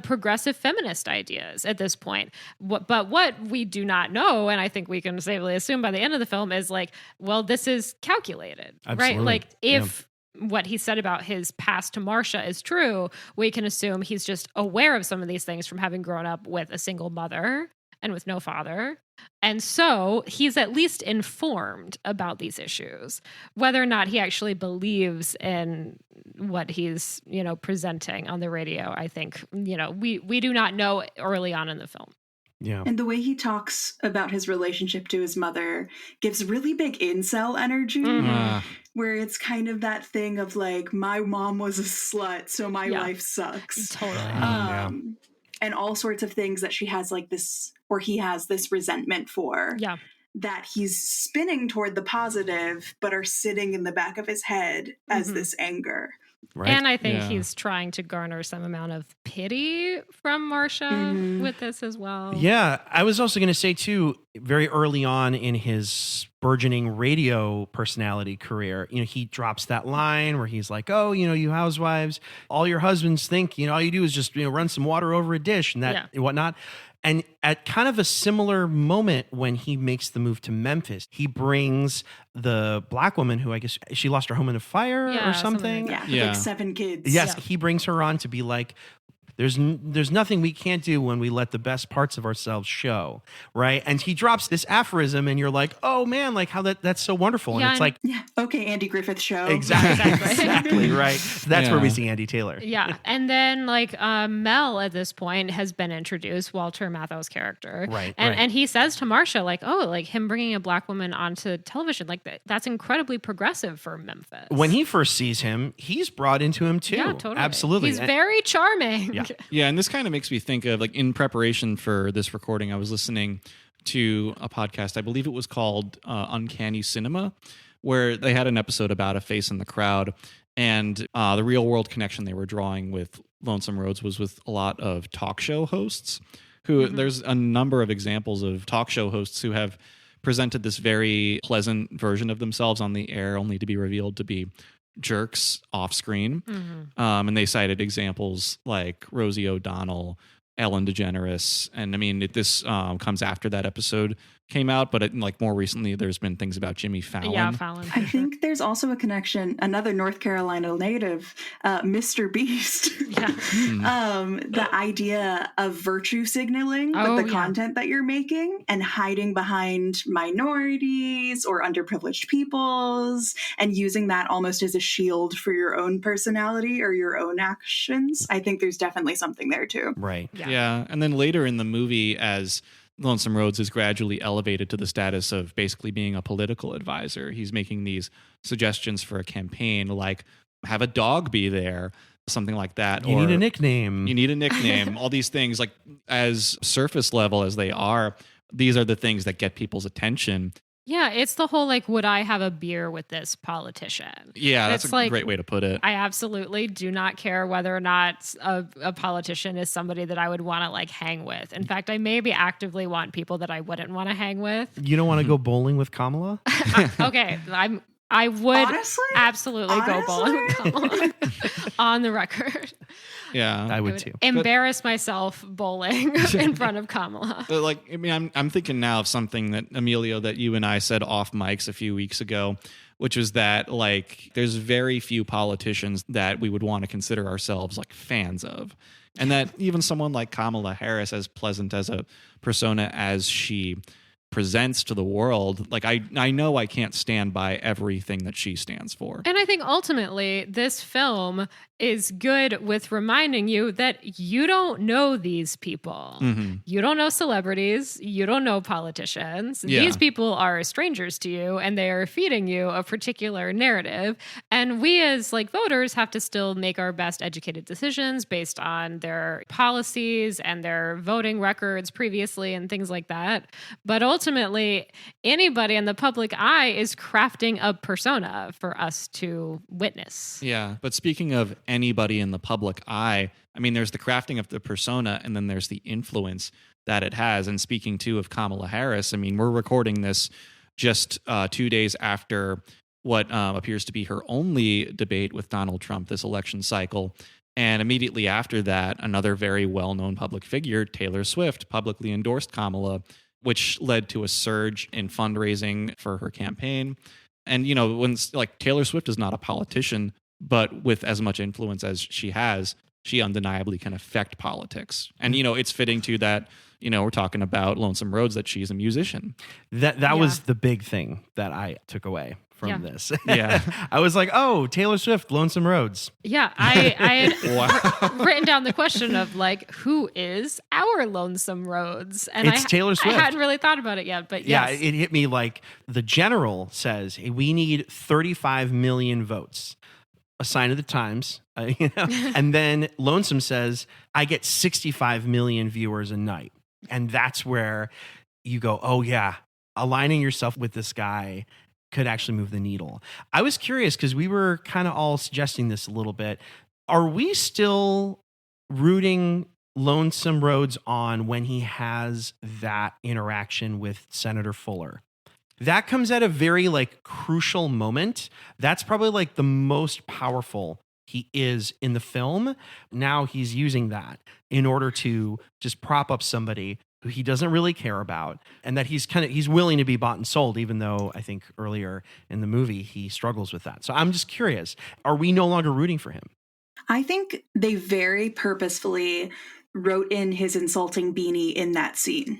progressive feminist ideas at this point. But what we do not know, and I think we can safely assume by the end of the film, is like, well, this is calculated, Absolutely. right? Like if what he said about his past to Marsha is true, we can assume he's just aware of some of these things from having grown up with a single mother and with no father. And so he's at least informed about these issues. Whether or not he actually believes in what he's, you know, presenting on the radio, I think, you know, we do not know early on in the film. Yeah. And the way he talks about his relationship to his mother gives really big incel energy, where it's kind of that thing of like, my mom was a slut, so my life sucks. Totally. and all sorts of things that she has like this, or he has this resentment for. Yeah. That he's spinning toward the positive, but are sitting in the back of his head as this anger. Right. And I think he's trying to garner some amount of pity from Marcia with this as well. Yeah. I was also going to say, too, very early on in his burgeoning radio personality career, he drops that line where he's like, oh, you housewives, all your husbands think, all you do is just, run some water over a dish and that and whatnot. And at kind of a similar moment when he makes the move to Memphis, he brings the black woman who I guess she lost her home in a fire or something. Like 7 kids. Yes, he brings her on to be like, there's nothing we can't do when we let the best parts of ourselves show, right? And he drops this aphorism and you're like, oh man, like how that's so wonderful. And it's like, okay, Andy Griffith show. Exactly, right. That's where we see Andy Taylor. Yeah. And then like Mel at this point has been introduced, Walter Matthau's character. Right. And he says to Marcia, like, oh, like him bringing a black woman onto television, like that's incredibly progressive for Memphis. When he first sees him, he's brought into him too. Yeah, totally. Absolutely. He's very charming. Yeah. Yeah, and this kind of makes me think of, like, in preparation for this recording, I was listening to a podcast, I believe it was called Uncanny Cinema, where they had an episode about a face in the crowd, and the real world connection they were drawing with Lonesome Rhodes was with a lot of talk show hosts, who there's a number of examples of talk show hosts who have presented this very pleasant version of themselves on the air, only to be revealed to be jerks off screen. And they cited examples like Rosie O'Donnell, Ellen DeGeneres. And I mean, this comes after that episode came out, but like more recently, there's been things about Jimmy Fallon. Yeah, Fallon. I think there's also a connection, another North Carolina native, Mr. Beast. The idea of virtue signaling with the content that you're making and hiding behind minorities or underprivileged peoples and using that almost as a shield for your own personality or your own actions. I think there's definitely something there too. Right. Yeah. And then later in the movie, as Lonesome Rhodes is gradually elevated to the status of basically being a political advisor, he's making these suggestions for a campaign, like have a dog be there, something like that. You need a nickname. You need a nickname. All these things, like as surface level as they are, these are the things that get people's attention. Yeah, it's the whole like, would I have a beer with this politician? Yeah, that's a great way to put it. I absolutely do not care whether or not a politician is somebody that I would want to like hang with. In fact, I maybe actively want people that I wouldn't want to hang with. You don't want to go bowling with Kamala? Okay, I would absolutely go bowling with Kamala on the record. Yeah, I would too. Embarrass myself bowling in front of Kamala. But like, I mean, I'm thinking now of something that Emilio, that you and I said off mics a few weeks ago, which was that like there's very few politicians that we would want to consider ourselves like fans of. And that even someone like Kamala Harris, as pleasant as a persona as she presents to the world, like I know I can't stand by everything that she stands for. And I think ultimately this film is good with reminding you that you don't know these people. You don't know celebrities. You don't know politicians. These people are strangers to you and they are feeding you a particular narrative. And we as like voters have to still make our best educated decisions based on their policies and their voting records previously and things like that. But ultimately, anybody in the public eye is crafting a persona for us to witness. Yeah, but speaking of anybody in the public eye, I mean, there's the crafting of the persona and then there's the influence that it has. And speaking too of Kamala Harris, I mean, we're recording this just 2 days after what appears to be her only debate with Donald Trump this election cycle. And immediately after that, another very well-known public figure, Taylor Swift, publicly endorsed Kamala, which led to a surge in fundraising for her campaign. And, you know, when like Taylor Swift is not a politician, but with as much influence as she has, she undeniably can affect politics. And, you know, it's fitting to that, you know, we're talking about Lonesome Rhodes, that she's a musician. That was the big thing that I took away from this. Yeah. I was like, oh, Taylor Swift, Lonesome Rhodes. Yeah, I had written down the question of like, who is our Lonesome Rhodes? And it's Taylor Swift. I hadn't really thought about it yet, but yeah, yes. it hit me like the general says, hey, we need 35 million votes. a sign of the times, and then Lonesome says, I get 65 million viewers a night. And that's where you go, oh yeah, aligning yourself with this guy could actually move the needle. I was curious because we were kind of all suggesting this a little bit. Are we still rooting Lonesome Rhodes on when he has that interaction with Senator Fuller? That comes at a very crucial moment. That's probably the most powerful he is in the film. Now he's using that in order to just prop up somebody who he doesn't really care about, and that he's willing to be bought and sold, even though I think earlier in the movie he struggles with that. So I'm just curious, are we no longer rooting for him? I think they very purposefully wrote in his insulting beanie in that scene.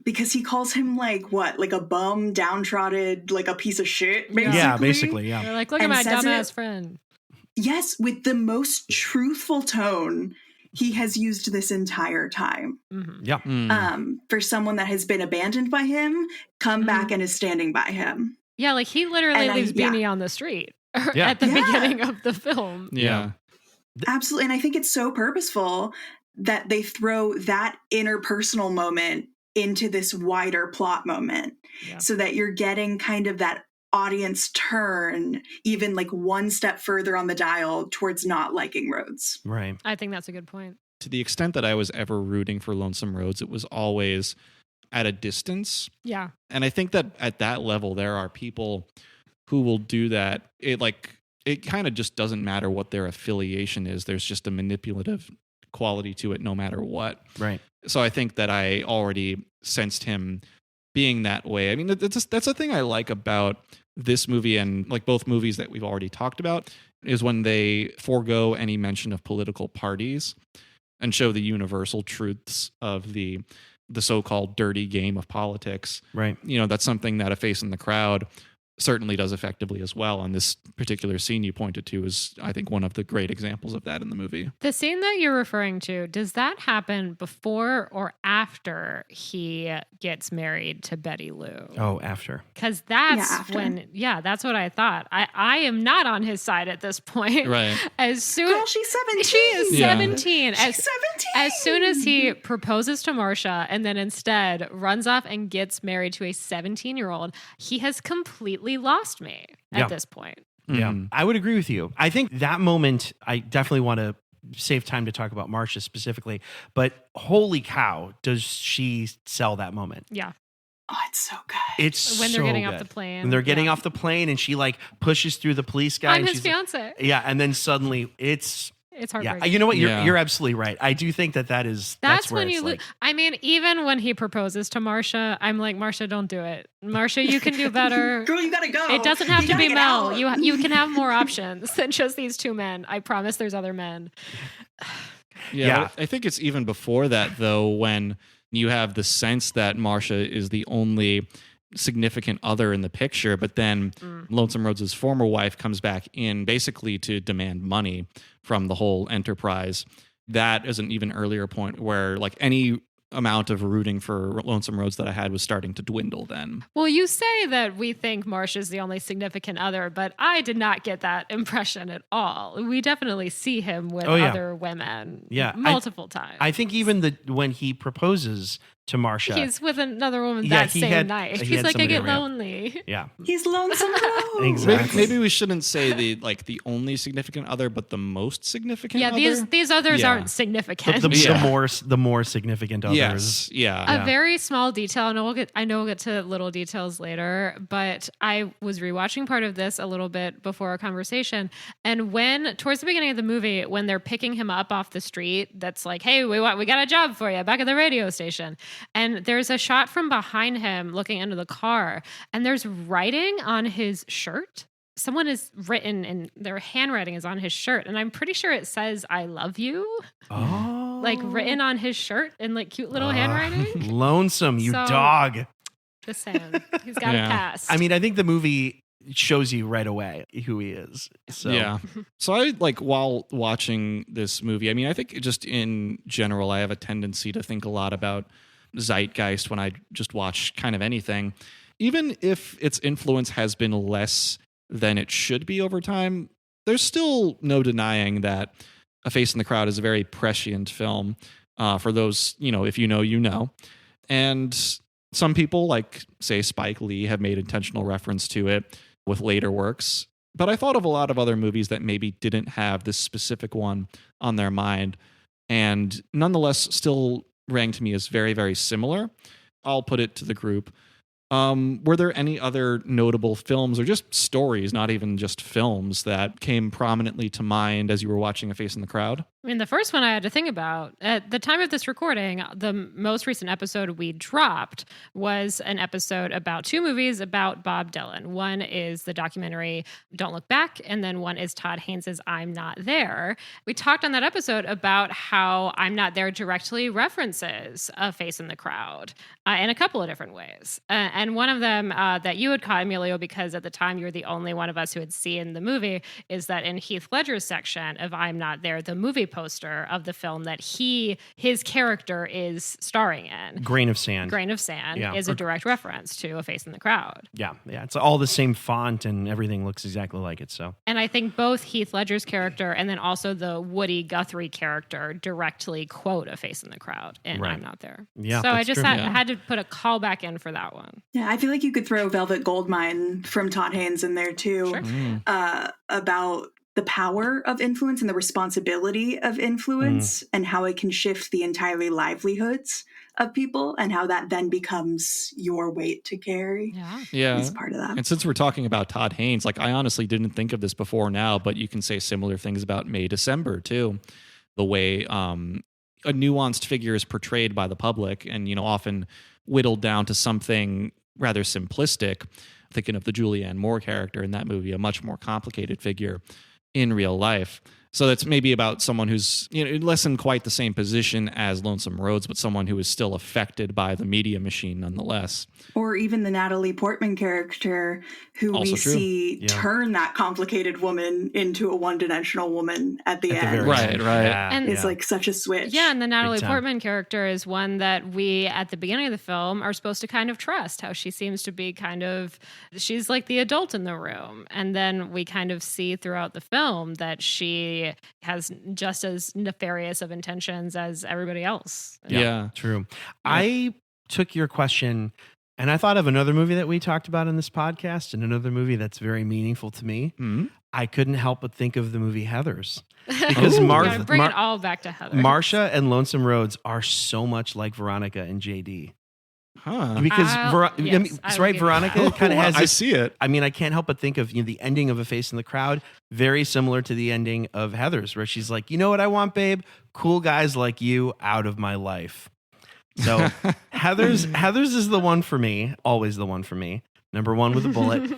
Because he calls him a bum, downtrodden, a piece of shit, basically. Yeah, basically, yeah. They're like, look at my dumbass friend. Yes, with the most truthful tone he has used this entire time. Mm-hmm. Yeah. For someone that has been abandoned by him, come back and is standing by him. Yeah, he literally leaves Beanie on the street at the beginning of the film. Yeah. Absolutely. And I think it's so purposeful that they throw that interpersonal moment into this wider plot moment so that you're getting kind of that audience turn even one step further on the dial towards not liking Rhodes. Right. I think that's a good point. To the extent that I was ever rooting for Lonesome Rhodes, it was always at a distance. Yeah. And I think that at that level, there are people who will do that. It kind of just doesn't matter what their affiliation is. There's just a manipulative quality to it no matter what. Right. So I think that I already sensed him being that way. I mean, that's the thing I like about this movie and both movies that we've already talked about is when they forego any mention of political parties and show the universal truths of the so-called dirty game of politics. Right. That's something that A Face in the Crowd certainly does effectively as well. And this particular scene you pointed to is, I think, one of the great examples of that in the movie. The scene that you're referring to, does that happen before or after he gets married to Betty Lou? Oh, after. Because that's after. that's what I thought. I am not on his side at this point. Right. As soon Girl, she's 17. She is Yeah. 17. She's 17. As soon as he proposes to Marcia and then instead runs off and gets married to a 17-year-old, he has completely lost me at this point. Yeah, Mhm. I would agree with you. I think that moment, I definitely want to save time to talk about Marcia specifically, but holy cow, does she sell that moment? Yeah. Oh, it's so good. It's When they're so getting good. off the plane. When they're getting Yeah. off the plane and she pushes through the police guy. I'm and his she's fiance. yeah, and then suddenly it's heartbreaking. You know what? Yeah. You're absolutely right. I do think that's That's where when it's you I mean, even when he proposes to Marcia, I'm like, Marcia, don't do it. Marcia, you can do better. Girl, you gotta go. It doesn't have You to gotta be get Mel. out. You can have more options than just these two men. I promise there's other men. Yeah. But I think it's even before that, though, when you have the sense that Marcia is the only significant other in the picture, but then Lonesome Rhodes' former wife comes back in basically to demand money from the whole enterprise. That is an even earlier point where any amount of rooting for Lonesome Rhodes that I had was starting to dwindle then. Well, you say that we think Marcia's the only significant other, but I did not get that impression at all. We definitely see him with other women multiple times. I think even when he proposes to Marcia, he's with another woman that same night. he He's had like, I somebody get around. lonely. Yeah. He's lonesome alone. Exactly. Maybe we shouldn't say the only significant other, but the most significant Yeah, other. these others Yeah. aren't significant. The more significant others. Yes, yeah. A very small detail, and I know we'll get to little details later, but I was rewatching part of this a little bit before our conversation, and towards the beginning of the movie, when they're picking him up off the street, that's like, hey, we got a job for you back at the radio station, and there's a shot from behind him looking into the car, and there's writing on his shirt. Someone has written, and their handwriting is on his shirt, and I'm pretty sure it says "I love you." Oh. Written on his shirt in cute little handwriting. Lonesome, you So- dog. Just saying. He's got a past. I mean, I think the movie shows you right away who he is. So Yeah. So I while watching this movie, I mean, I think just in general, I have a tendency to think a lot about zeitgeist when I just watch kind of anything. Even if its influence has been less than it should be over time, there's still no denying that A Face in the Crowd is a very prescient film. For those, if you know, you know. And some people, like, say, Spike Lee, have made intentional reference to it with later works. But I thought of a lot of other movies that maybe didn't have this specific one on their mind, and nonetheless still rang to me as very, very similar. I'll put it to the group. Were there any other notable films or just stories, not even just films, that came prominently to mind as you were watching A Face in the Crowd? I mean, the first one I had to think about at the time of this recording, the most recent episode we dropped was an episode about 2 movies about Bob Dylan. One is the documentary Don't Look Back, and then one is Todd Haynes' I'm Not There. We talked on that episode about how I'm Not There directly references A Face in the Crowd in a couple of different ways. And one of them that you had caught, Emilio, because at the time you were the only one of us who had seen the movie, is that in Heath Ledger's section of I'm Not There, the movie poster of the film that his character is starring in, Grain of Sand, is a direct reference to A Face in the Crowd. Yeah. It's all the same font and everything looks exactly like it. So, and I think both Heath Ledger's character and then also the Woody Guthrie character directly quote A Face in the Crowd, and I'm Not There. Yeah, so I just had to put a call back in for that one. Yeah, I feel like you could throw Velvet Goldmine from Todd Haynes in there too, about the power of influence and the responsibility of influence and how it can shift the entirely livelihoods of people and how that then becomes your weight to carry. Yeah. It's part of that. And since we're talking about Todd Haynes, like, I honestly didn't think of this before now, but you can say similar things about May December too. The way a nuanced figure is portrayed by the public and, often whittled down to something rather simplistic. Thinking of the Julianne Moore character in that movie, a much more complicated figure in real life. So that's maybe about someone who's less in quite the same position as Lonesome Rhodes, but someone who is still affected by the media machine nonetheless. Or even the Natalie Portman character, who also we true. see turn that complicated woman into a one-dimensional woman at the end. Right. And it's like such a switch. Yeah, and the Natalie Portman character is one that we, at the beginning of the film, are supposed to kind of trust, how she seems to be she's like the adult in the room. And then we kind of see throughout the film that she has just as nefarious of intentions as everybody else. Yeah. True. I took your question and I thought of another movie that we talked about in this podcast and another movie that's very meaningful to me. Mm-hmm. I couldn't help but think of the movie Heathers. Because bring it all back to Heather. Marsha and Lonesome Rhodes are so much like Veronica and JD. Because Veronica kind of has I see it. I mean, I can't help but think of the ending of A Face in the Crowd, very similar to the ending of Heathers, where she's like, you know what I want, babe? Cool guys like you out of my life. So Heathers is the one for me, always the one for me. Number one with a bullet.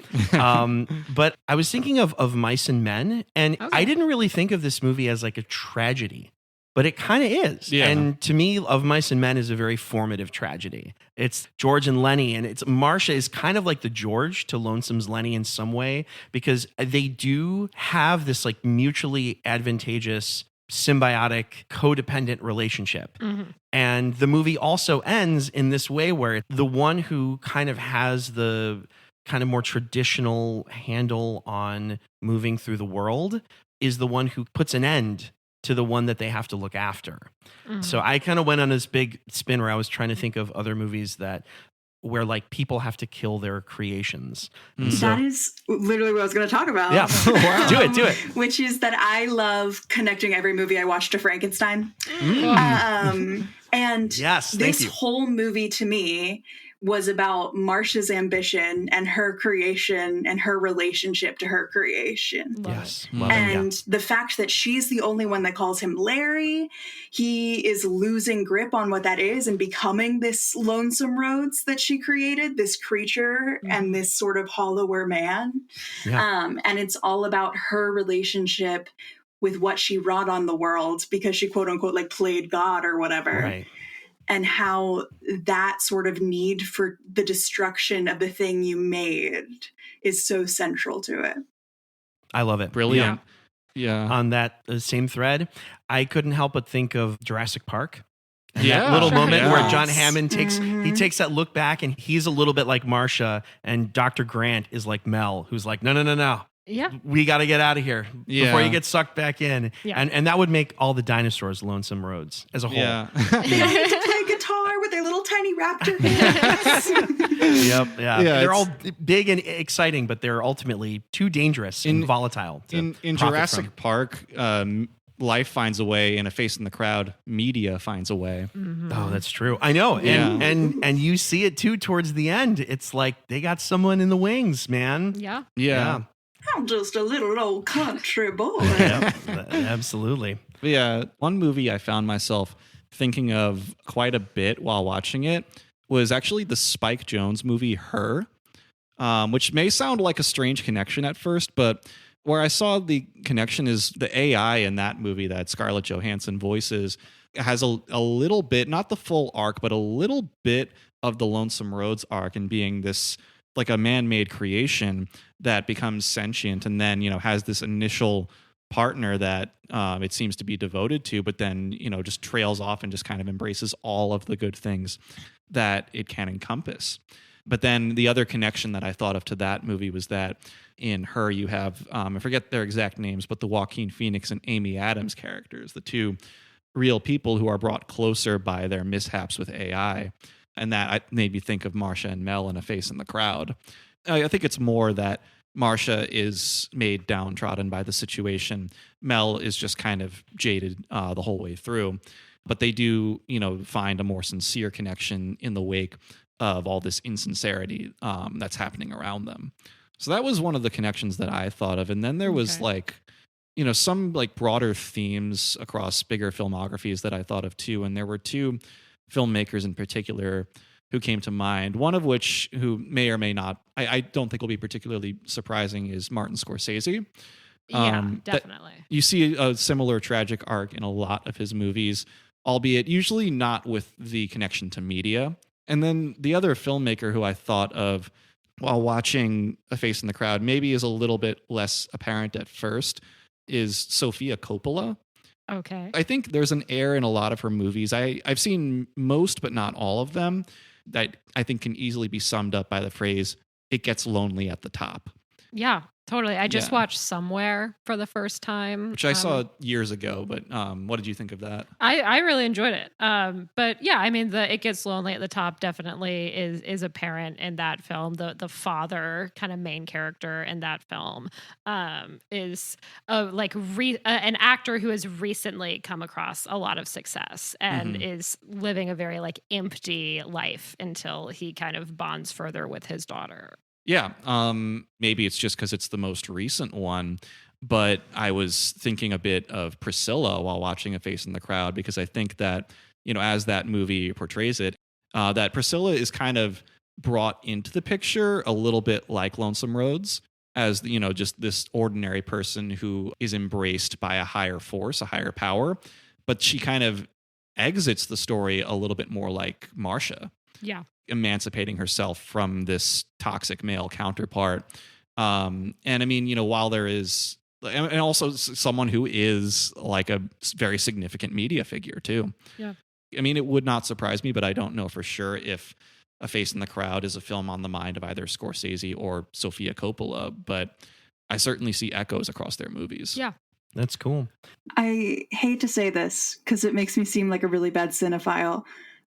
But I was thinking of Mice and Men, and I didn't really think of this movie as like a tragedy. But it kind of is. Yeah. And to me, Of Mice and Men is a very formative tragedy. It's George and Lenny, and Marsha is kind of like the George to Lonesome's Lenny in some way, because they do have this like mutually advantageous, symbiotic, codependent relationship. Mm-hmm. And the movie also ends in this way where the one who kind of has the kind of more traditional handle on moving through the world is the one who puts an end to the one that they have to look after. Mm-hmm. So I kind of went on this big spin where I was trying to think of other movies where like people have to kill their creations. That is literally what I was going to talk about. Yeah. Wow. Do it. Which is that I love connecting every movie I watch to Frankenstein. And this whole movie to me was about Marsha's ambition and her creation and her relationship to her creation. The fact that she's the only one that calls him Larry, he is losing grip on what that is and becoming this Lonesome Rhodes that she created, this creature and this sort of hollower man. Yeah. And it's all about her relationship with what she wrought on the world because she quote unquote like played God or whatever. Right. And how that sort of need for the destruction of the thing you made is so central to it. I love it. Brilliant. Yeah. On that same thread, I couldn't help but think of Jurassic Park. And that little moment where John Hammond takes that look back and he's a little bit like Marsha and Dr. Grant is like Mel, who's like, no. Yeah. we got to get out of here before you get sucked back in. Yeah. And that would make all the dinosaurs Lonesome Roads as a whole. Yeah. They need to play guitar with their little tiny raptor hands. Yep. Yeah. Yeah, They're all big and exciting, but they're ultimately too dangerous and volatile. In profit Jurassic from. Park, life finds a way, and a face in the crowd, media finds a way. Oh, that's true. I know. And you see it too towards the end. It's like they got someone in the wings, man. Yeah. Yeah. I'm just a little old country boy. Yep, absolutely. But yeah, one movie I found myself thinking of quite a bit while watching it was actually the Spike Jonze movie Her, which may sound like a strange connection at first, but where I saw the connection is the AI in that movie that Scarlett Johansson voices has a little bit, not the full arc, but a little bit of the Lonesome Roads arc in being this like a man-made creation that becomes sentient and then, has this initial partner that it seems to be devoted to, but then, just trails off and just kind of embraces all of the good things that it can encompass. But then the other connection that I thought of to that movie was that in Her, you have, I forget their exact names, but the Joaquin Phoenix and Amy Adams characters, the two real people who are brought closer by their mishaps with AI. And that made me think of Marsha and Mel in A Face in the Crowd. I think it's more that Marsha is made downtrodden by the situation. Mel is just kind of jaded the whole way through. But they do, find a more sincere connection in the wake of all this insincerity that's happening around them. So that was one of the connections that I thought of. And then there was some broader themes across bigger filmographies that I thought of too. And there were two filmmakers in particular who came to mind, one of which who may or may not, I don't think will be particularly surprising, is Martin Scorsese. Yeah, definitely. You see a similar tragic arc in a lot of his movies, albeit usually not with the connection to media. And then the other filmmaker who I thought of while watching A Face in the Crowd, maybe is a little bit less apparent at first, is Sofia Coppola. Okay. I think there's an air in a lot of her movies. I've seen most, but not all of them, that I think can easily be summed up by the phrase, it gets lonely at the top. Yeah, totally. I just watched Somewhere for the first time. Which I saw years ago, but what did you think of that? I really enjoyed it. But yeah, I mean, the It Gets Lonely at the Top definitely is apparent in that film. The father kind of main character in that film is an actor who has recently come across a lot of success and is living a very empty life until he kind of bonds further with his daughter. Yeah, maybe it's just because it's the most recent one, but I was thinking a bit of Priscilla while watching A Face in the Crowd, because I think that, as that movie portrays it, that Priscilla is kind of brought into the picture a little bit like Lonesome Roads, as, just this ordinary person who is embraced by a higher force, a higher power, but she kind of exits the story a little bit more like Marsha. Yeah. Emancipating herself from this toxic male counterpart. And I mean, while there is, and also someone who is like a very significant media figure too. Yeah. I mean, it would not surprise me, but I don't know for sure if A Face in the Crowd is a film on the mind of either Scorsese or Sofia Coppola, but I certainly see echoes across their movies. Yeah. That's cool. I hate to say this because it makes me seem like a really bad cinephile,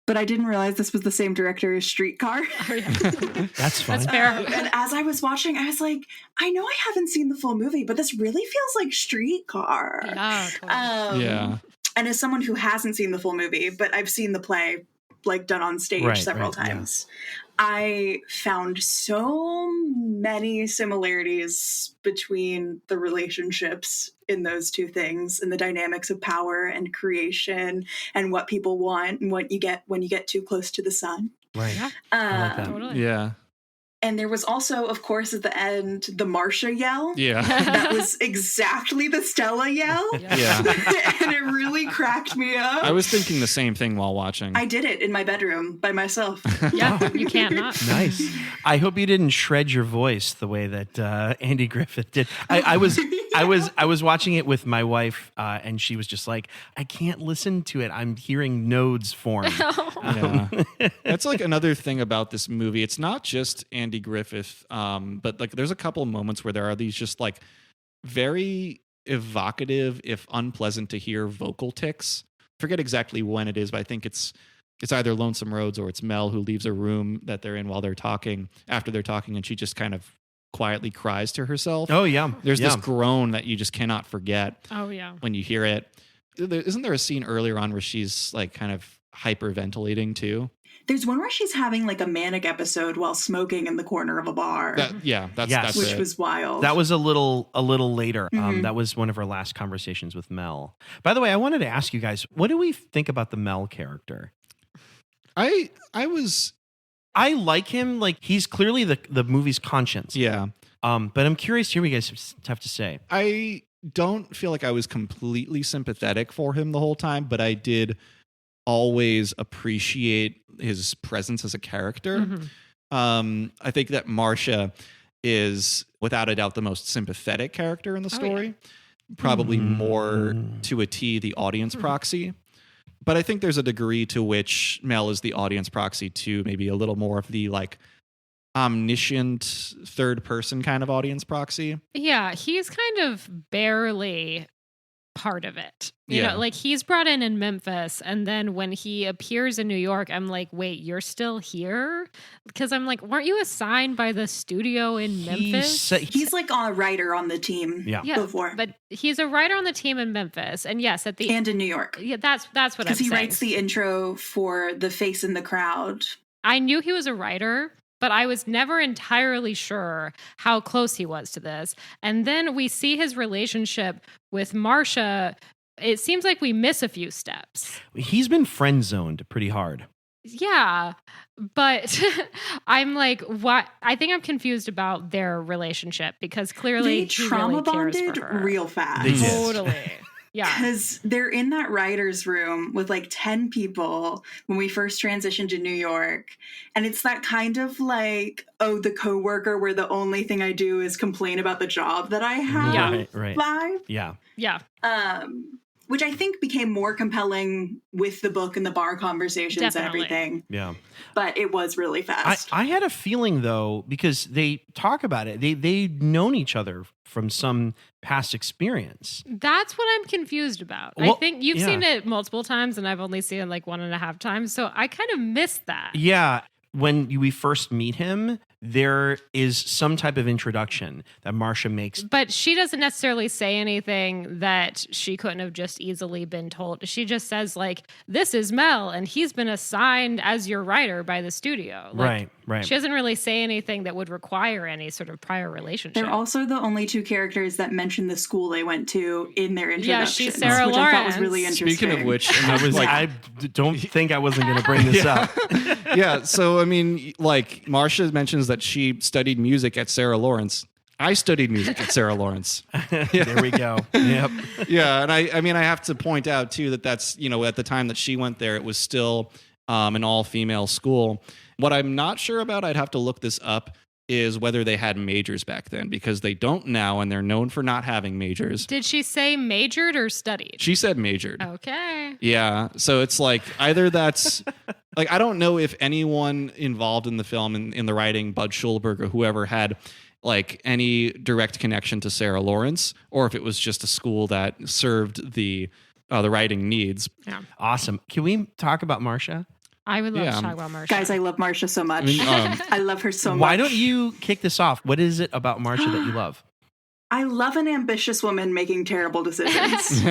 but I didn't realize this was the same director as Streetcar. Oh, yeah. That's fine. That's fair. And as I was watching, I was like, I know I haven't seen the full movie, but this really feels like Streetcar. Yeah, totally. Yeah. And as someone who hasn't seen the full movie, but I've seen the play done on stage several times, I found so many similarities between the relationships in those two things and the dynamics of power and creation and what people want and what you get when you get too close to the sun. Right. Yeah. I like that. Totally. Yeah. And there was also, of course, at the end, the Marsha yell. Yeah. That was exactly the Stella yell. Yeah. And it really cracked me up. I was thinking the same thing while watching. I did it in my bedroom by myself. Yeah, you can't not. Nice. I hope you didn't shred your voice the way that Andy Griffith did. I was I was watching it with my wife, and she was just like, I can't listen to it. I'm hearing nodes form. Yeah. That's like another thing about this movie. It's not just Andy Griffith, but like there's a couple moments where there are these just like very evocative, if unpleasant to hear, vocal tics. Forget exactly when it is, but I think it's either Lonesome Rhodes or it's Mel who leaves a room that they're in while they're talking, after they're talking, and she just kind of quietly cries to herself. Oh, yeah. There's this groan that you just cannot forget when you hear it. Isn't there a scene earlier on where she's like kind of hyperventilating too? There's one where she's having like a manic episode while smoking in the corner of a bar. That's which it. was wild. That was a little later. That was one of our last conversations with Mel. By the way, I wanted to ask you guys, what do we think about the Mel character? I like him. Like, he's clearly the movie's conscience. Yeah. But I'm curious to hear what you guys have to say. I don't feel like I was completely sympathetic for him the whole time, but I did always appreciate his presence as a character. I think that Marcia is without a doubt the most sympathetic character in the story. Probably more to a T the audience proxy. But I think there's a degree to which Mel is the audience proxy to maybe a little more of the like omniscient third person kind of audience proxy. Yeah, he's kind of barely part of it. You know, like he's brought in Memphis, and then when he appears in New York, I'm like, wait, you're still here? Because I'm like, weren't you assigned by the studio in Memphis? He's like a writer on the team before. But he's a writer on the team in Memphis, and yes, and in New York. Yeah, that's what I'm saying. Because he writes the intro for The Face in the Crowd. I knew he was a writer, but I was never entirely sure how close he was to this. And then we see his relationship with Marcia. It seems like we miss a few steps. He's been friend zoned pretty hard. Yeah, but I'm like, what? I think I'm confused about their relationship because clearly they trauma bonded real fast. They did. Totally. Yeah. Because they're in that writer's room with like 10 people when we first transitioned to New York. And it's that kind of like, oh, the coworker where the only thing I do is complain about the job that I have vibe. Yeah. Yeah. Which I think became more compelling with the book and the bar conversations and everything. Yeah. But it was really fast. I had a feeling, though, because they talk about it, they'd known each other from some past experience. That's what I'm confused about. Well, I think you've seen it multiple times, and I've only seen it like 1.5 times. So I kind of missed that. Yeah. When we first meet him, there is some type of introduction that Marcia makes. But she doesn't necessarily say anything that she couldn't have just easily been told. She just says, like, this is Mel, and he's been assigned as your writer by the studio. Like, right. She doesn't really say anything that would require any sort of prior relationship. They're also the only two characters that mention the school they went to in their introduction. Yeah, she's Sarah which Lawrence. I thought was really interesting. Speaking of which, I don't think I wasn't going to bring this up. Yeah, so I mean, like Marcia mentions that she studied music at Sarah Lawrence. I studied music at Sarah Lawrence. There we go. Yep. Yeah, and I mean, I have to point out too that that's, you know, at the time that she went there, it was still an all-female school. What I'm not sure about, I'd have to look this up, is whether they had majors back then, because they don't now, and they're known for not having majors. Did she say majored or studied? She said majored. Okay. Yeah, so it's like either that's like, I don't know if anyone involved in the film and in the writing, Bud Schulberg or whoever, had like any direct connection to Sarah Lawrence, or if it was just a school that served the writing needs. Yeah. Awesome. Can we talk about Marcia? I would love to talk about Marcia. Guys, I love Marcia so much. I love her so much. Why don't you kick this off? What is it about Marcia that you love? I love an ambitious woman making terrible decisions.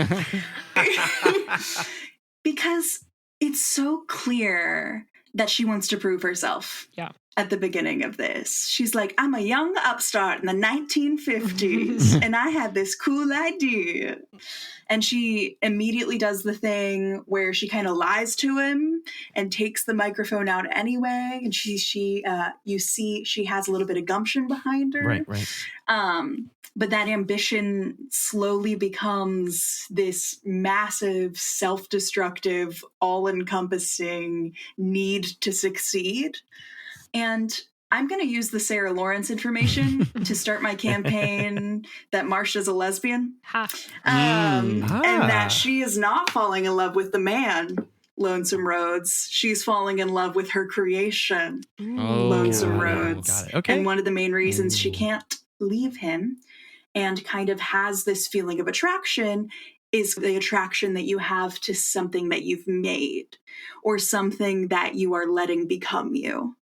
Because it's so clear that she wants to prove herself. Yeah. At the beginning of this, she's like, I'm a young upstart in the 1950s, and I had this cool idea. And she immediately does the thing where she kind of lies to him and takes the microphone out anyway. And you see she has a little bit of gumption behind her. Right. But that ambition slowly becomes this massive, self-destructive, all-encompassing need to succeed. And I'm going to use the Sarah Lawrence information to start my campaign that Marsha's a lesbian. And that she is not falling in love with the man, Lonesome Rhodes. She's falling in love with her creation, Lonesome Rhodes. Got it. Okay. And one of the main reasons she can't leave him and kind of has this feeling of attraction is the attraction that you have to something that you've made or something that you are letting become you.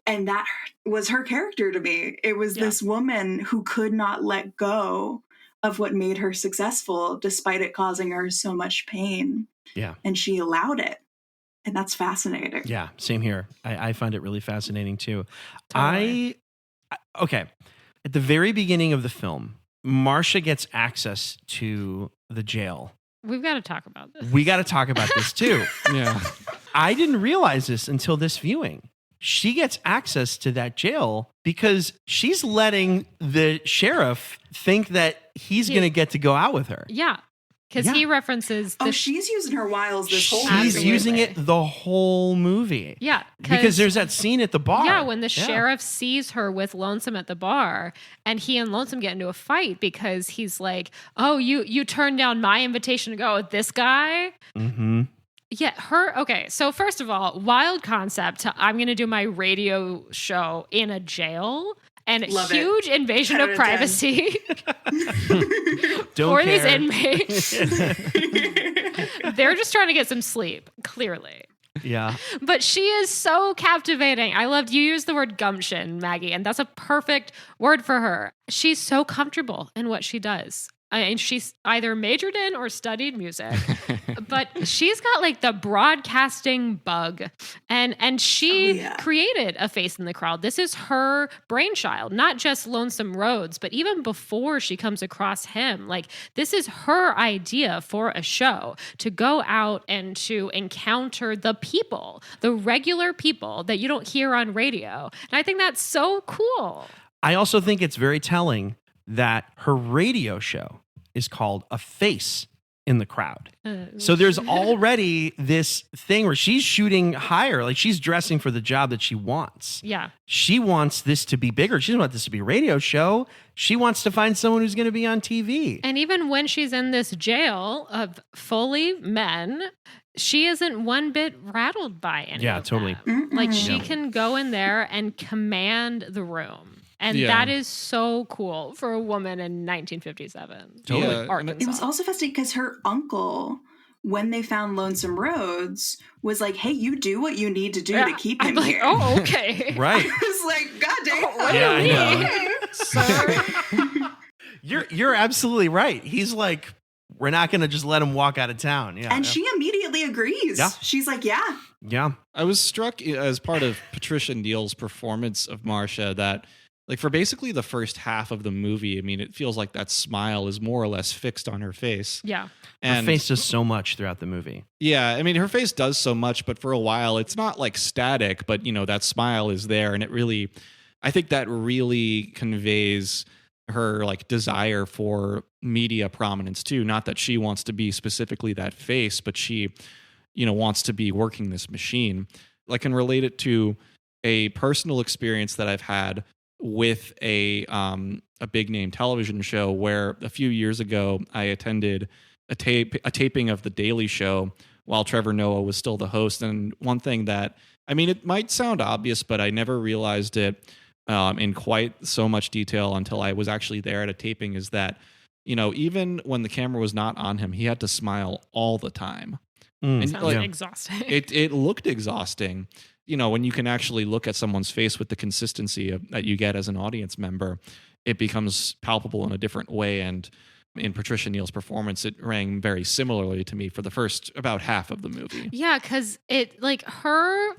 And that was her character to me. It was this woman who could not let go of what made her successful, despite it causing her so much pain. Yeah. And she allowed it. And that's fascinating. Yeah, same here. I find it really fascinating too. Totally. Okay. At the very beginning of the film, Marsha gets access to the jail. We've got to talk about this. We got to talk about this too. Yeah. I didn't realize this until this viewing. She gets access to that jail because she's letting the sheriff think that he's going to get to go out with her. Yeah. Because he references she's using her wiles this whole movie. She's Absolutely. using it the whole movie. Yeah. Because there's that scene at the bar. Yeah, when the sheriff sees her with Lonesome at the bar and he and Lonesome get into a fight because he's like, oh, you turned down my invitation to go out with this guy? Mm-hmm. Yeah, okay. So first of all, wild concept. I'm going to do my radio show in a jail and huge invasion of privacy for these inmates. They're just trying to get some sleep, clearly. Yeah. But she is so captivating. I loved you used the word gumption, Maggie, and that's a perfect word for her. She's so comfortable in what she does. And she's either majored in or studied music, but she's got like the broadcasting bug, and she created a face in the crowd. This is her brainchild, not just Lonesome Rhodes, but even before she comes across him, like this is her idea for a show to go out and to encounter the people, the regular people that you don't hear on radio. And I think that's so cool. I also think it's very telling that her radio show is called A Face in the Crowd. So there's already this thing where she's shooting higher, like she's dressing for the job that she wants. Yeah. She wants this to be bigger. She doesn't want this to be a radio show. She wants to find someone who's going to be on TV. And even when she's in this jail of fully men, she isn't one bit rattled by any of totally. them. Like she can go in there and command the room. And that is so cool for a woman in 1957. Totally. Arkansas. It was also fascinating because her uncle, when they found Lonesome Rhodes, was like, hey, you do what you need to do to keep him here. Oh, okay. Right. I was like, God damn. I know. You're absolutely right. He's like, we're not going to just let him walk out of town. Yeah. And she immediately agrees. Yeah. She's like, yeah. Yeah. I was struck as part of Patricia Neal's performance of Marsha that, like, for basically the first half of the movie, I mean, it feels like that smile is more or less fixed on her face. Yeah. Her face does so much throughout the movie. Yeah, I mean, her face does so much, but for a while, it's not like static, but, you know, that smile is there. And it really, I think that really conveys her, like, desire for media prominence, too. Not that she wants to be specifically that face, but she, you know, wants to be working this machine. I can relate it to a personal experience that I've had with a big name television show where a few years ago I attended a taping of The Daily Show while Trevor Noah was still the host. And one thing that, I mean, it might sound obvious, but I never realized it in quite so much detail until I was actually there at a taping, is that, you know, even when the camera was not on him, he had to smile all the time. And sounds exhausting. It looked exhausting. You know, when you can actually look at someone's face with the consistency that you get as an audience member, it becomes palpable in a different way. And in Patricia Neal's performance, it rang very similarly to me for the first about half of the movie. Yeah, because it, like, her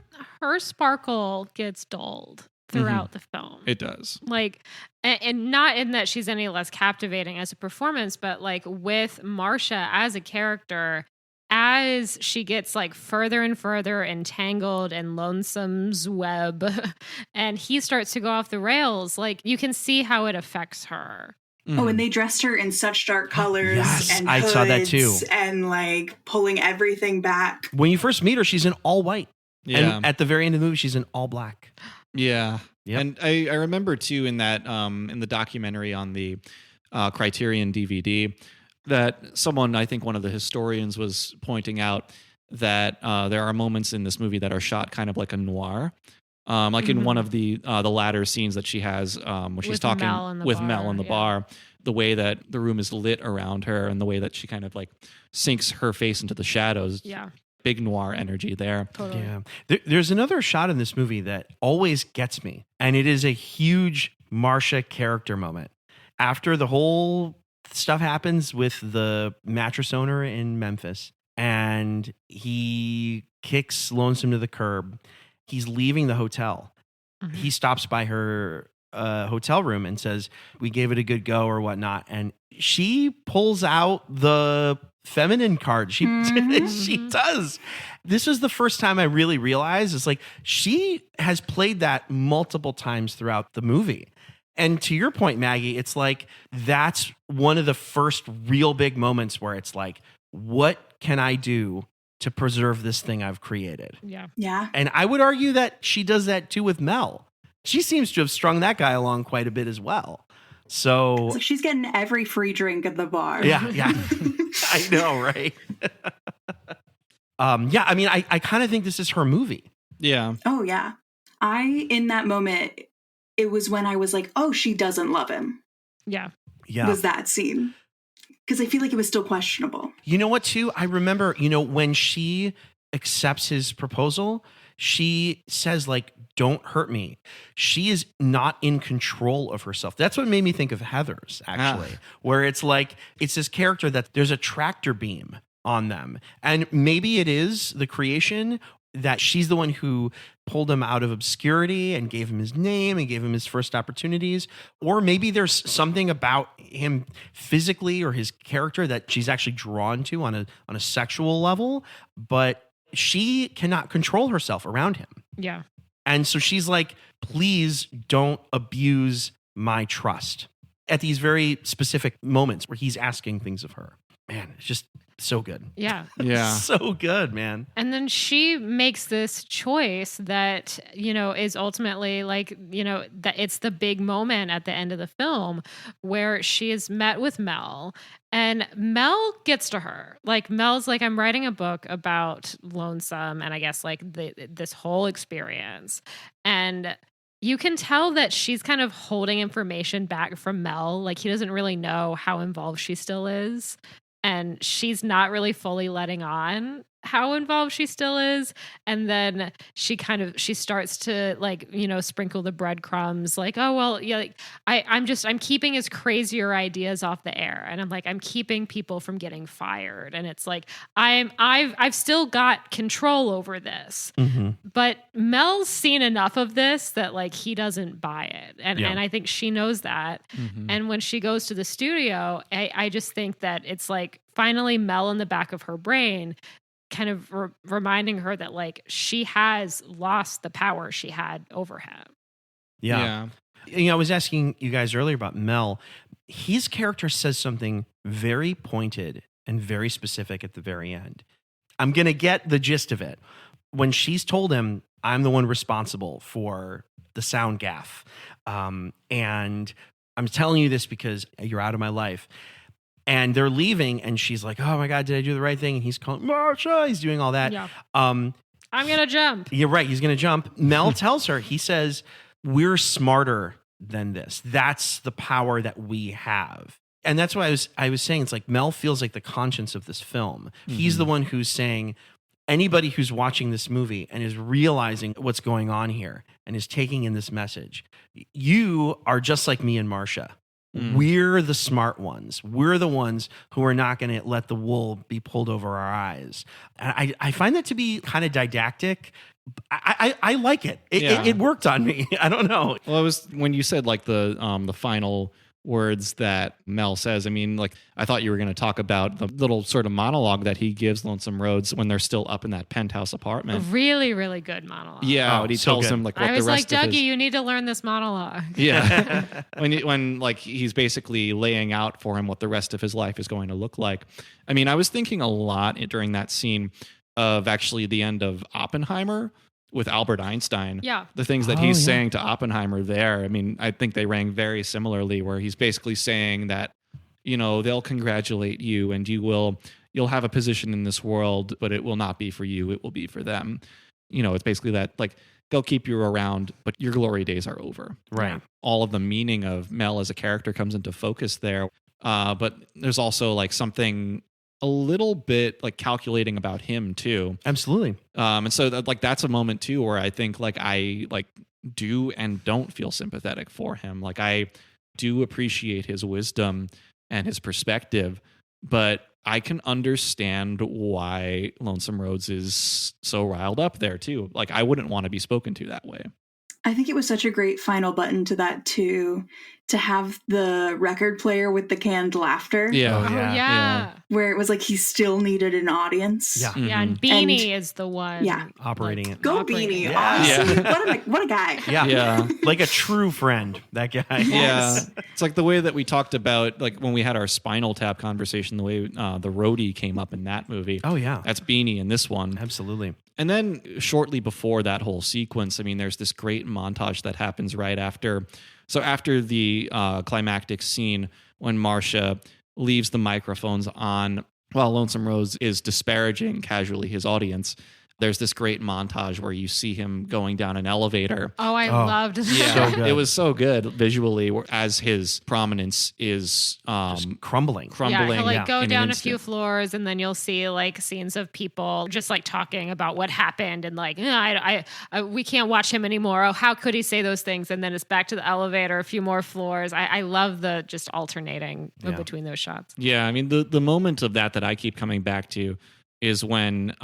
sparkle gets dulled throughout the film. It does. Like, and not in that she's any less captivating as a performance, but like with Marsha as a character, as she gets like further and further entangled in Lonesome's web and he starts to go off the rails, like you can see how it affects her. Oh, and they dressed her in such dark colors and I hoods saw that too. And like pulling everything back. When you first meet her, she's in all white. Yeah. And at the very end of the movie, she's in all black. Yeah. Yep. And I remember too in that in the documentary on the Criterion DVD that someone, I think one of the historians, was pointing out that there are moments in this movie that are shot kind of like a noir. Like in one of the latter scenes that she has when she's talking with Mel in the bar, the way that the room is lit around her and the way that she kind of like sinks her face into the shadows. Yeah. Big noir energy there. Totally. Yeah. There's another shot in this movie that always gets me, and it is a huge Marsha character moment. After the whole stuff happens with the mattress owner in Memphis, and he kicks Lonesome to the curb, he's leaving the hotel. He stops by her hotel room and says, "We gave it a good go," or whatnot. And she pulls out the feminine card. She does. This is the first time I really realized it's like she has played that multiple times throughout the movie. And to your point, Maggie, it's like that's one of the first real big moments where it's like, what can I do to preserve this thing I've created? Yeah. Yeah. And I would argue that she does that too with Mel. She seems to have strung that guy along quite a bit as well. So she's getting every free drink at the bar. Yeah. I know, right? I mean, I kind of think this is her movie. Yeah. Oh, yeah. In that moment, it was when I was like, oh, she doesn't love him. Yeah. Yeah. Was that scene. Because I feel like it was still questionable. You know what, too? I remember, when she accepts his proposal, she says, like, don't hurt me. She is not in control of herself. That's what made me think of Heathers, actually, where it's like, it's this character that there's a tractor beam on them. And maybe it is the creation that she's the one who pulled him out of obscurity and gave him his name and gave him his first opportunities. Or maybe there's something about him physically or his character that she's actually drawn to on a sexual level, but she cannot control herself around him. Yeah. And so she's like, please don't abuse my trust at these very specific moments where he's asking things of her. Man, it's just so good. Yeah. Yeah. So good, man. And then she makes this choice that, is ultimately like, that it's the big moment at the end of the film where she is met with Mel and Mel gets to her. Like Mel's like, I'm writing a book about Lonesome and I guess like this whole experience. And you can tell that she's kind of holding information back from Mel. Like he doesn't really know how involved she still is. And she's not really fully letting on how involved she still is. And then she starts to like, sprinkle the breadcrumbs like, oh, well, yeah, like, I'm keeping his crazier ideas off the air. And I'm like, I'm keeping people from getting fired. And it's like, I've still got control over this, but Mel's seen enough of this that like, he doesn't buy it. And I think she knows that. And when she goes to the studio, I just think that it's like finally Mel in the back of her brain kind of reminding her that like she has lost the power she had over him. Yeah. I was asking you guys earlier about Mel. His character says something very pointed and very specific at the very end. I'm going to get the gist of it. When she's told him, I'm the one responsible for the sound gaff. And I'm telling you this because you're out of my life. And they're leaving, and she's like, oh my God, did I do the right thing? And he's calling, Marsha, he's doing all that. Yeah. I'm going to jump. You're right, he's going to jump. Mel tells her, he says, we're smarter than this. That's the power that we have. And that's why I was saying, it's like Mel feels like the conscience of this film. He's the one who's saying, anybody who's watching this movie and is realizing what's going on here and is taking in this message, you are just like me and Marsha. We're the smart ones. We're the ones who are not going to let the wool be pulled over our eyes. And I find that to be kind of didactic. I like it. It worked on me. I don't know. Well, it was when you said like the final words that Mel says. I mean, like I thought you were going to talk about the little sort of monologue that he gives Lonesome Rhodes when they're still up in that penthouse apartment. A really, really good monologue. Yeah, and he tells him like what I was the rest like, of Dougie, you need to learn this monologue. Yeah, when like he's basically laying out for him what the rest of his life is going to look like. I mean, I was thinking a lot during that scene of actually the end of Oppenheimer, with Albert Einstein. Yeah. The things that Oh, he's yeah. saying to Oppenheimer there, I mean, I think they rang very similarly, where he's basically saying that, they'll congratulate you and you'll have a position in this world, but it will not be for you. It will be for them. It's basically that, like, they'll keep you around, but your glory days are over. Right. All of the meaning of Mel as a character comes into focus there. But there's also like something a little bit like calculating about him too. Absolutely. And so that's a moment too where I think like I like do and don't feel sympathetic for him. Like I do appreciate his wisdom and his perspective, but I can understand why Lonesome Rhodes is so riled up there too. Like I wouldn't want to be spoken to that way. I think it was such a great final button to that too, to have the record player with the canned laughter. Yeah. Oh, Oh, yeah. yeah. Where it was like he still needed an audience. Yeah. Yeah, and Mhm. Beanie is the one. Yeah. Operating it. Go Operating. Beanie. Yeah. Honestly, what a guy. Yeah. Yeah. Like a true friend, that guy. Yeah, Yes. it's like the way that we talked about, like when we had our Spinal Tap conversation, the way the roadie came up in that movie. Oh, yeah. That's Beanie in this one. Absolutely. And then shortly before that whole sequence, I mean, there's this great montage that happens right after. So after the climactic scene, when Marcia leaves the microphones on while Lonesome Rhodes is disparaging casually his audience, there's this great montage where you see him going down an elevator. Oh, I Oh, loved that. Yeah, So good. it was so good visually, as his prominence is Just crumbling. crumbling. Yeah, he'll like go in an down a few instant. floors, and then you'll see like scenes of people just like talking about what happened, and like, we can't watch him anymore. Oh, how could he say those things? And then it's back to the elevator, a few more floors. I love the just alternating Yeah. between those shots. Yeah, I mean the moment of that I keep coming back to is when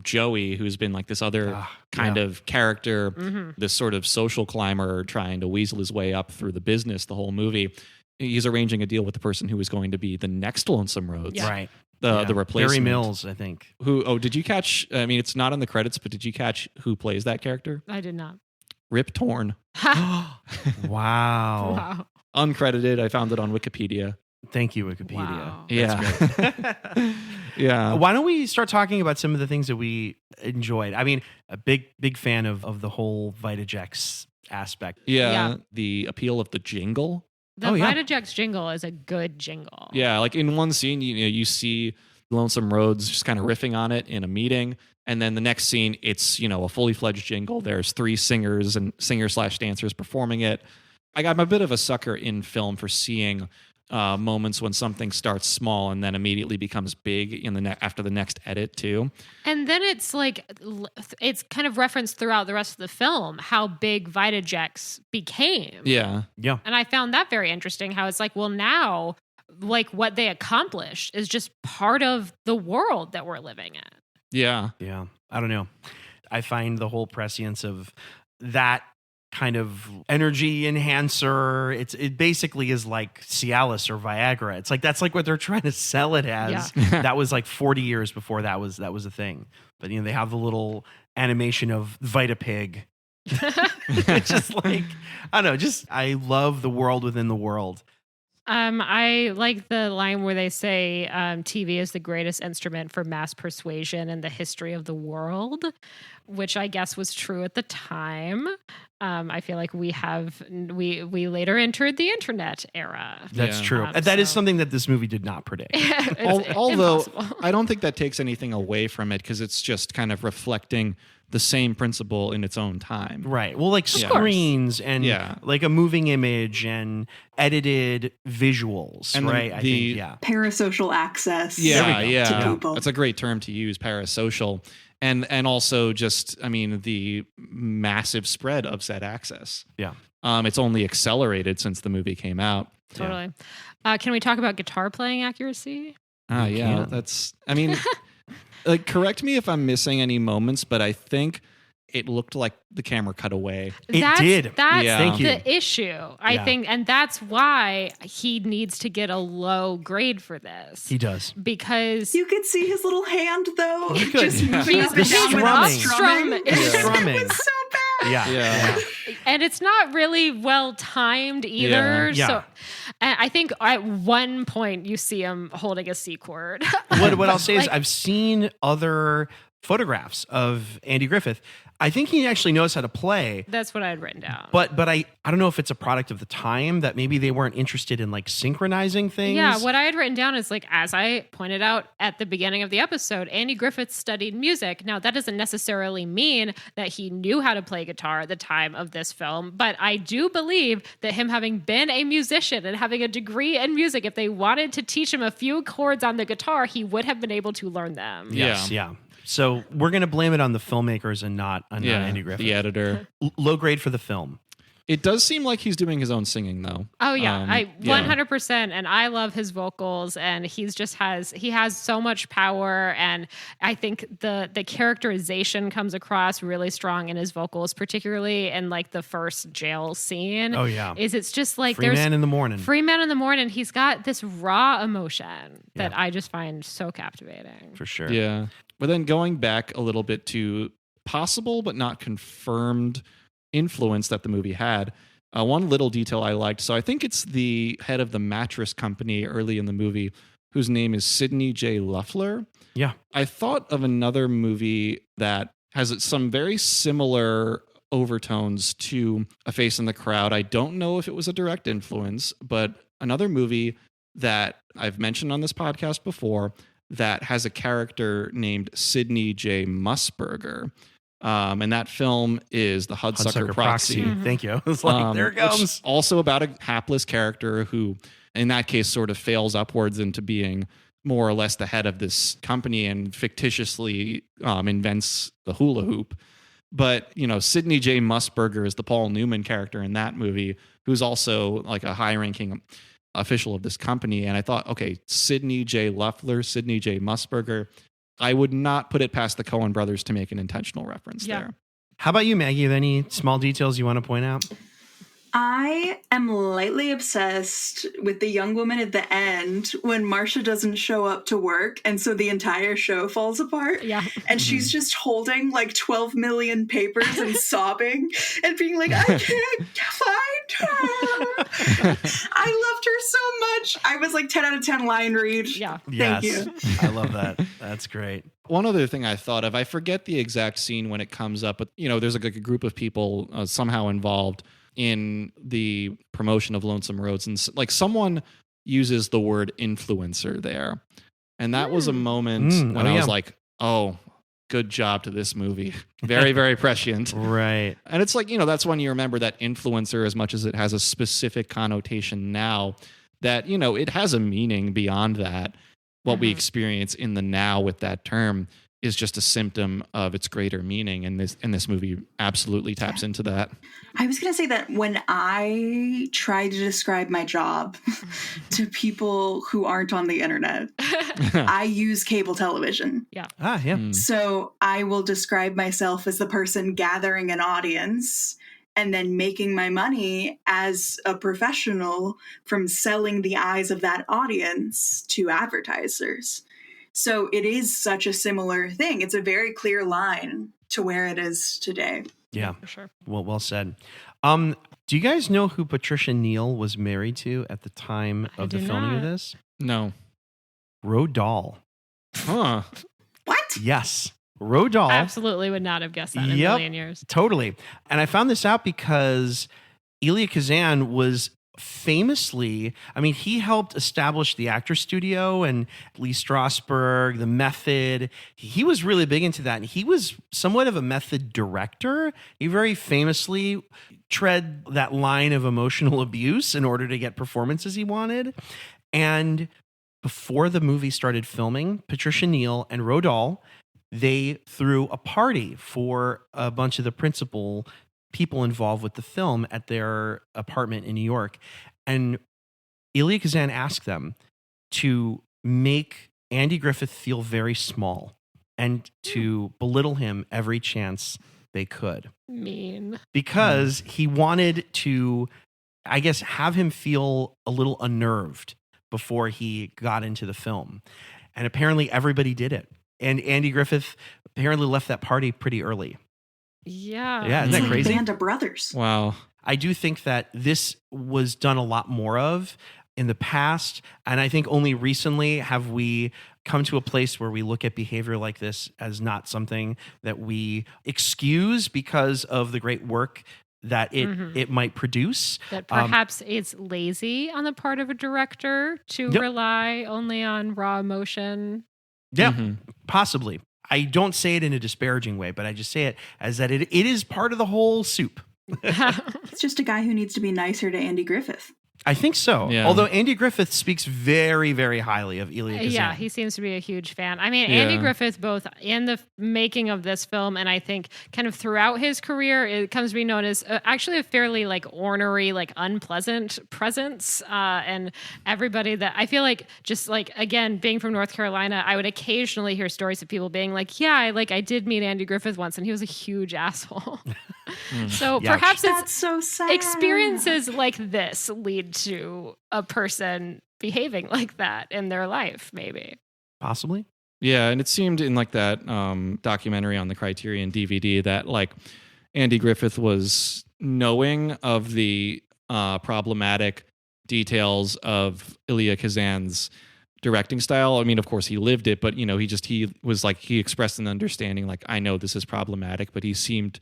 Joey, who's been like this other kind of character, this sort of social climber trying to weasel his way up through the business the whole movie, he's arranging a deal with the person who is going to be the next Lonesome Rhodes. Yeah. Right. The replacement. Barry Mills, I think. Did you catch, I mean, it's not in the credits, but did you catch who plays that character? I did not. Rip Torn. Wow. Wow. Uncredited. I found it on Wikipedia. Thank you, Wikipedia. Wow. Yeah. Great. Yeah. Why don't we start talking about some of the things that we enjoyed? I mean, a big fan of the whole Vitajex aspect. Yeah. The appeal of the jingle. The Oh, yeah. Vitajex jingle is a good jingle. Yeah, like in one scene, you see Lonesome Rhodes just kind of riffing on it in a meeting, and then the next scene, it's a fully fledged jingle. There's 3 singers and singer/dancers performing it. I'm a bit of a sucker in film for seeing moments when something starts small and then immediately becomes big in after the next edit too. And then it's like, it's kind of referenced throughout the rest of the film how big Vitajex became. Yeah, Yeah. And I found that very interesting, how it's like, well, now, like what they accomplished is just part of the world that we're living in. yeah, Yeah. I don't know. I find the whole prescience of that kind of energy enhancer. It basically is like Cialis or Viagra. It's like that's like what they're trying to sell it as. Yeah. That was like 40 years before that was a thing. But they have the little animation of Vitapig. It's just like I don't know. I love the world within the world. I like the line where they say TV is the greatest instrument for mass persuasion in the history of the world, which I guess was true at the time. I feel like we later entered the internet era. That's Yeah. true. That is So- something that this movie did not predict. It's Although impossible. I don't think that takes anything away from it because it's just kind of reflecting the same principle in its own time. Right. Well, like Yeah. screens and Yeah. like a moving image and edited visuals, And right? the- I think, yeah. Parasocial access. Yeah, go. yeah. To people. That's a great term to use, parasocial. And also just, I mean, the massive spread of said access. Yeah. It's only accelerated since the movie came out. Totally. Can we talk about guitar playing accuracy? Ah, You yeah. can. That's, I mean, like, correct me if I'm missing any moments, but I think it looked like the camera cut away. It That's, did. That's Yeah. Thank you. the issue, I Yeah. think. And that's why he needs to get a low grade for this. He does. Because You could see his little hand though. You could. Just moving He's- up and he's down without strumming. strumming. He's It strumming. was so bad. Yeah. Yeah. and it's not really well timed either. Yeah. So and I think at one point you see him holding a C chord. What I'll say is Like- I've seen other photographs of Andy Griffith. I think he actually knows how to play. That's what I had written down. But I don't know if it's a product of the time that maybe they weren't interested in like synchronizing things. Yeah, what I had written down is like, as I pointed out at the beginning of the episode, Andy Griffith studied music. Now, that doesn't necessarily mean that he knew how to play guitar at the time of this film, but I do believe that him having been a musician and having a degree in music, if they wanted to teach him a few chords on the guitar, he would have been able to learn them. Yes, yeah. So we're going to blame it on the filmmakers and not Andy Griffith. The editor. Low grade for the film. It does seem like he's doing his own singing, though. Oh yeah, 100%. And I love his vocals, and he has so much power, and I think the characterization comes across really strong in his vocals, particularly in like the first jail scene. Oh yeah, it's just like Free Man in the Morning. Free Man in the Morning. He's got this raw emotion that I just find so captivating. For sure. Yeah, but then going back a little bit to possible but not confirmed influence that the movie had. One little detail I liked. So I think it's the head of the mattress company early in the movie, whose name is Sidney J. Luffler. Yeah. I thought of another movie that has some very similar overtones to A Face in the Crowd. I don't know if it was a direct influence, but another movie that I've mentioned on this podcast before that has a character named Sidney J. Musburger. And that film is The Hudsucker Proxy. Mm-hmm. Thank you. It's like, there it comes. Also about a hapless character who, in that case, sort of fails upwards into being more or less the head of this company and fictitiously invents the hula hoop. But, Sidney J. Musburger is the Paul Newman character in that movie, who's also like a high-ranking official of this company. And I thought, okay, Sidney J. Luffler, Sidney J. Musburger, I would not put it past the Coen brothers to make an intentional reference there. How about you, Maggie? Have any small details you want to point out? I am lightly obsessed with the young woman at the end when Marcia doesn't show up to work, and so the entire show falls apart. Yeah. And she's just holding like 12 million papers and sobbing and being like, I can't find her. I loved her so much. I was like 10 out of 10 line read. Yeah. Thank you. I love that. That's great. One other thing I thought of, I forget the exact scene when it comes up, but there's like a group of people somehow involved in the promotion of Lonesome Roads, and like someone uses the word influencer there, and that was a moment when I was like, oh, good job to this movie. Very, very prescient. Right. And it's like, that's when you remember that influencer, as much as it has a specific connotation now, that it has a meaning beyond that. What we experience in the now with that term is just a symptom of its greater meaning, and this movie absolutely taps into that. I was going to say that when I try to describe my job to people who aren't on the internet, I use cable television. Yeah. So I will describe myself as the person gathering an audience and then making my money as a professional from selling the eyes of that audience to advertisers. So it is such a similar thing. It's a very clear line to where it is today. Yeah, for sure. Well said. Do you guys know who Patricia Neal was married to at the time of the filming of this? No. Roald Dahl. Huh. What? Yes. Roald Dahl. Absolutely would not have guessed that in a million years. Totally. And I found this out because Elia Kazan was famously, he helped establish the Actors Studio and Lee Strasberg, the Method. He was really big into that. And he was somewhat of a method director. He very famously tread that line of emotional abuse in order to get performances he wanted. And before the movie started filming, Patricia Neal and Roald Dahl, they threw a party for a bunch of the principal people involved with the film at their apartment in New York. And Elia Kazan asked them to make Andy Griffith feel very small and to belittle him every chance they could. Mean. Because he wanted to, I guess, have him feel a little unnerved before he got into the film. And apparently everybody did it. And Andy Griffith apparently left that party pretty early. Yeah. Yeah, isn't that crazy? Band of brothers. Wow. I do think that this was done a lot more of in the past. And I think only recently have we come to a place where we look at behavior like this as not something that we excuse because of the great work that it might produce. That perhaps it's lazy on the part of a director to rely only on raw emotion. Yeah, possibly. I don't say it in a disparaging way, but I just say it as that it is part of the whole soup. It's just a guy who needs to be nicer to Andy Griffith. I think so. Yeah. Although Andy Griffith speaks very, very highly of Elia Kazan. Yeah, he seems to be a huge fan. I mean, Andy Griffith, both in the making of this film and I think kind of throughout his career, it comes to be known as actually a fairly like ornery, like unpleasant presence. And everybody that I feel like just like, again, being from North Carolina, I would occasionally hear stories of people being like, yeah, I did meet Andy Griffith once and he was a huge asshole. So perhaps that's so sad. Experiences like this lead to a person behaving like that in their life, maybe. Possibly. Yeah, and it seemed in like that documentary on the Criterion DVD that like Andy Griffith was knowing of the problematic details of Elia Kazan's directing style. I mean, of course, he lived it, but he was like, he expressed an understanding like, I know this is problematic, but he seemed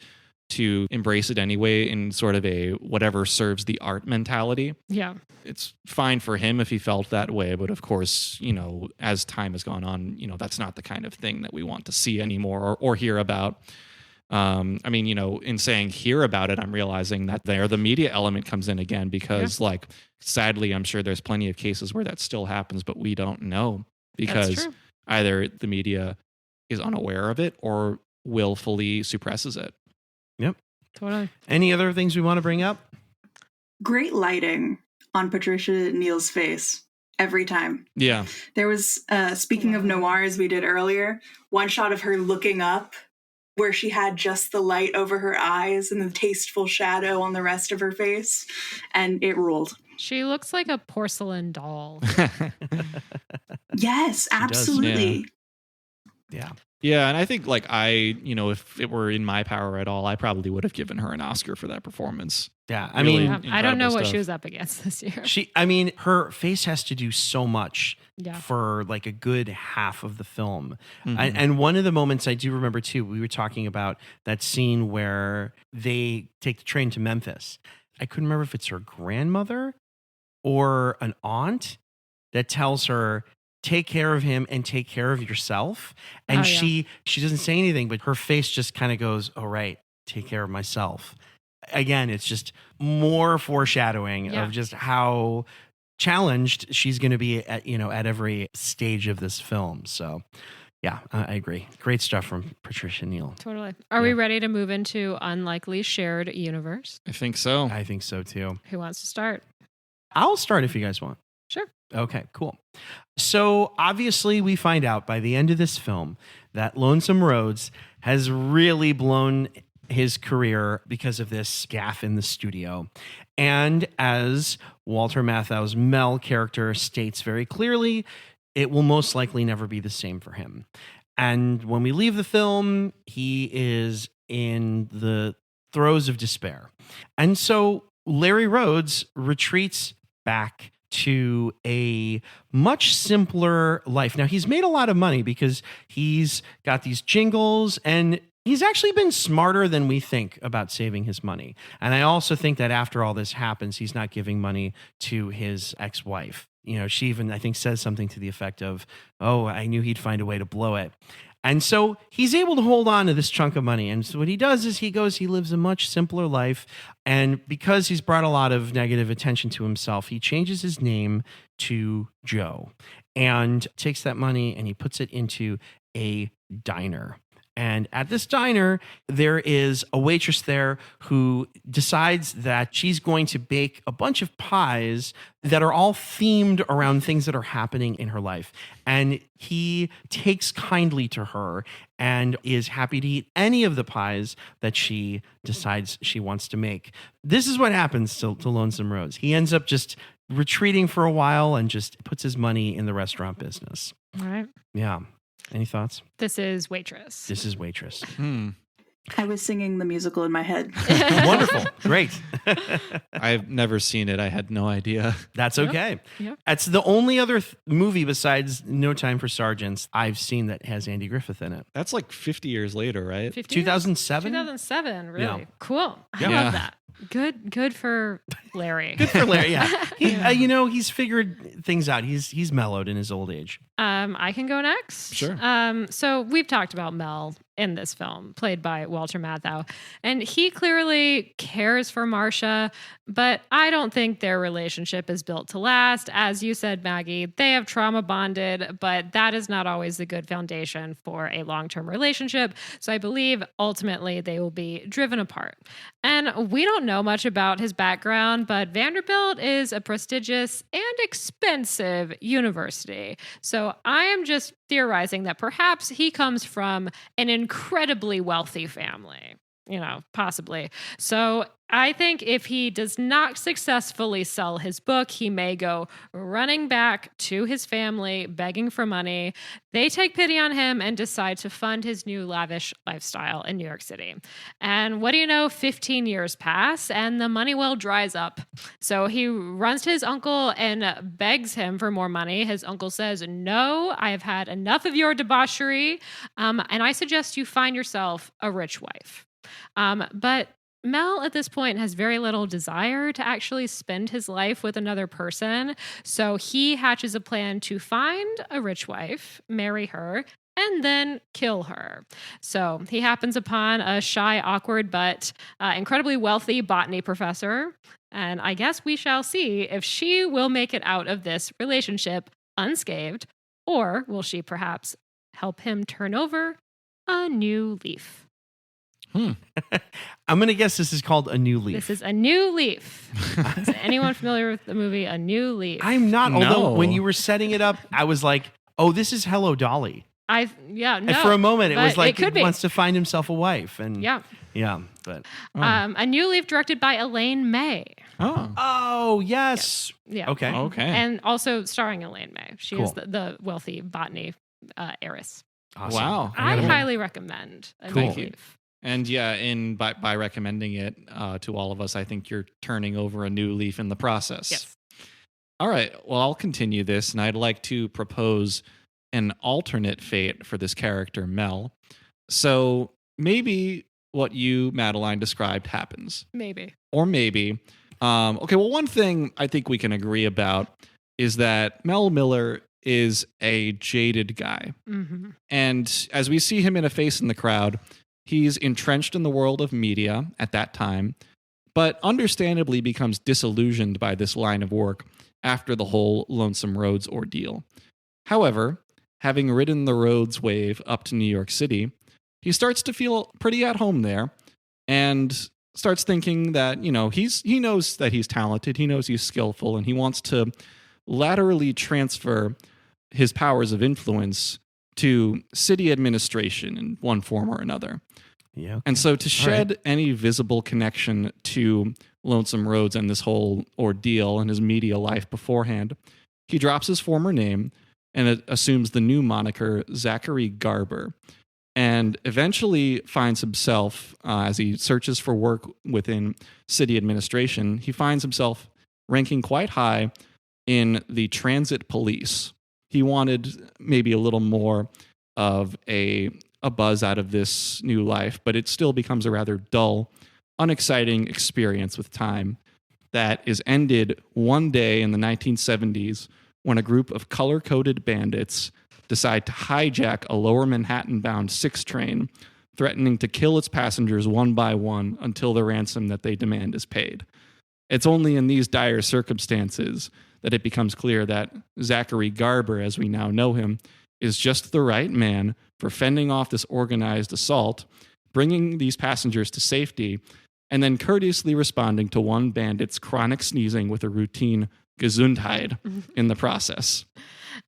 to embrace it anyway in sort of a whatever serves the art mentality. Yeah. It's fine for him if he felt that way, but of course, as time has gone on, that's not the kind of thing that we want to see anymore or hear about. I mean, in saying hear about it, I'm realizing that the media element comes in again because like, sadly, I'm sure there's plenty of cases where that still happens, but we don't know because either the media is unaware of it or willfully suppresses it. Yep. Totally. Any other things we want to bring up? Great lighting on Patricia Neal's face every time. Yeah. There was, speaking of noirs we did earlier, one shot of her looking up where she had just the light over her eyes and the tasteful shadow on the rest of her face. And it ruled. She looks like a porcelain doll. Yes, absolutely. Yeah. Yeah, and I think like if it were in my power at all, I probably would have given her an Oscar for that performance. Yeah, I Really mean, I don't know what stuff. she was up against this year. Her face has to do so much Yeah. for like a good half of the film. Mhm. And one of the moments I do remember too, we were talking about that scene where they take the train to Memphis. I couldn't remember if it's her grandmother or an aunt that tells her, take care of him and take care of yourself. And she doesn't say anything, but her face just kind of goes, oh, right, take care of myself. Again, it's just more foreshadowing of just how challenged she's going to be at every stage of this film. So yeah, I agree. Great stuff from Patricia Neal. Totally. Are we ready to move into Unlikely Shared Universe? I think so. I think so too. Who wants to start? I'll start if you guys want. Sure. Okay, cool. So obviously we find out by the end of this film that Lonesome Rhodes has really blown his career because of this gaffe in the studio. And as Walter Matthau's Mel character states very clearly, it will most likely never be the same for him. And when we leave the film, he is in the throes of despair. And so Larry Rhodes retreats back to a much simpler life. Now, he's made a lot of money because he's got these jingles and he's actually been smarter than we think about saving his money. And I also think that after all this happens, he's not giving money to his ex-wife. She even, I think, says something to the effect of, oh, I knew he'd find a way to blow it. And so he's able to hold on to this chunk of money. And so what he does is he lives a much simpler life. And because he's brought a lot of negative attention to himself, he changes his name to Joe and takes that money and he puts it into a diner. And at this diner, there is a waitress there who decides that she's going to bake a bunch of pies that are all themed around things that are happening in her life. And he takes kindly to her and is happy to eat any of the pies that she decides she wants to make. This is what happens to Lonesome Rhodes. He ends up just retreating for a while and just puts his money in the restaurant business. All right. Yeah. Any thoughts? This is Waitress. This is Waitress. I was singing the musical in my head. Wonderful. Great. I've never seen it. I had no idea. That's okay. Yep. That's the only other movie besides No Time for Sergeants I've seen that has Andy Griffith in it. That's like 50 years later, right? 50 years? 2007? 2007, really. Yeah. Cool. I Yeah. love that. Good for Larry. Good for Larry, yeah. He's figured things out. He's mellowed in his old age. I can go next. Sure. So we've talked about Mel in this film, played by Walter Matthau, and he clearly cares for Marcia, but I don't think their relationship is built to last. As you said, Maggie, they have trauma bonded, but that is not always a good foundation for a long-term relationship. So I believe ultimately they will be driven apart. And we don't know much about his background, but Vanderbilt is a prestigious and expensive university. So I am just theorizing that perhaps he comes from an incredibly wealthy family, possibly. So I think if he does not successfully sell his book, he may go running back to his family, begging for money. They take pity on him and decide to fund his new lavish lifestyle in New York City. And what do you know? 15 years pass and the money well dries up. So he runs to his uncle and begs him for more money. His uncle says, "No, I have had enough of your debauchery, and I suggest you find yourself a rich wife." But Mel at this point has very little desire to actually spend his life with another person. So he hatches a plan to find a rich wife, marry her, and then kill her. So he happens upon a shy, awkward, but incredibly wealthy botany professor. And I guess we shall see if she will make it out of this relationship unscathed, or will she perhaps help him turn over a new leaf? I'm going to guess this is called A New Leaf. This is A New Leaf. Is anyone familiar with the movie A New Leaf? I'm not, No. although when you were setting it up, I was like, oh, this is Hello, Dolly. No. And for a moment, it was but like it could be. wants to find himself a wife. And Yeah. But A New Leaf directed by Elaine May. oh, yes. Yeah. Okay. Okay. And also starring Elaine May. She is Cool. the wealthy botany heiress. Awesome. Wow. I gotta- highly recommend A Cool. New Leaf. And yeah, by recommending it to all of us, I think you're turning over a new leaf in the process. Yes. All right. Well, I'll continue this, and I'd like to propose an alternate fate for this character, Mel. So maybe what you, Madeline, described happens. Maybe. Or maybe. Okay, well, one thing I think we can agree about is that Mel Miller is a jaded guy. Mm-hmm. And as we see him in A Face in the Crowd, he's entrenched in the world of media at that time, but understandably becomes disillusioned by this line of work after the whole Lonesome Roads ordeal. However, having ridden the roads wave up to New York City, he starts to feel pretty at home there and starts thinking that, he knows that he's talented, he knows he's skillful, and he wants to laterally transfer his powers of influence to city administration in one form or another. Yeah. And so to shed any visible connection to Lonesome Roads and this whole ordeal and his media life beforehand, he drops his former name and assumes the new moniker Zachary Garber, and eventually finds himself, as he searches for work within city administration, he finds himself ranking quite high in the transit police. He wanted maybe a little more of a buzz out of this new life, but it still becomes a rather dull, unexciting experience with time that is ended one day in the 1970s when a group of color-coded bandits decide to hijack a lower Manhattan-bound 6 train, threatening to kill its passengers one by one until the ransom that they demand is paid. It's only in these dire circumstances that it becomes clear that Zachary Garber, as we now know him, is just the right man for fending off this organized assault, bringing these passengers to safety, and then courteously responding to one bandit's chronic sneezing with a routine Gesundheit in the process.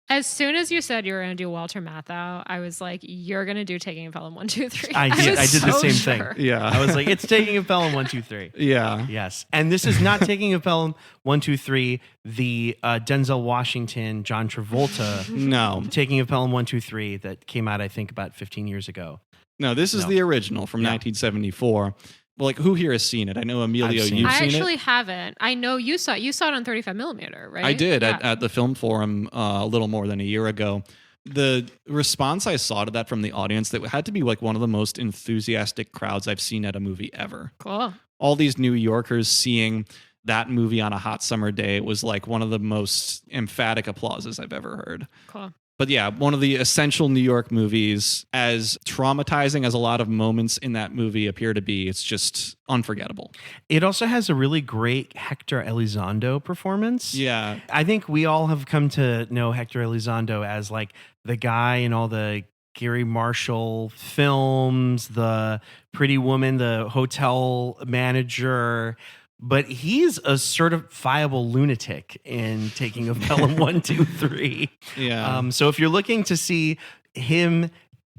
As soon as you said you were going to do Walter Matthau, I was like, you're going to do Taking a Pelham 1, 2, 3. I did the so same sure. thing. Yeah. I was like, it's Taking a Pelham 1, 2, 3. Yeah. Yes. And this is not Taking a Pelham 1, 2, 3, the Denzel Washington, John Travolta No. Taking a Pelham 1, 2, 3 that came out, I think, about 15 years ago. No, this is No. the original from Yeah. 1974. Well, like, who here has seen it? I know, Emilio, I've seen you've it. I seen actually it. haven't. I know you saw it. You saw it on 35 millimeter, right? I did Yeah. at the Film Forum a little more than a year ago. The response I saw to that from the audience, that had to be like one of the most enthusiastic crowds I've seen at a movie ever. Cool. All these New Yorkers seeing that movie on a hot summer day was like one of the most emphatic applauses I've ever heard. Cool. But yeah, one of the essential New York movies, as traumatizing as a lot of moments in that movie appear to be, it's just unforgettable. It also has a really great Hector Elizondo performance. Yeah. I think we all have come to know Hector Elizondo as like the guy in all the Gary Marshall films, the Pretty Woman, the hotel manager. But he's a certifiable lunatic in Taking of Pelham 1, 2, 3. Yeah. So if you're looking to see him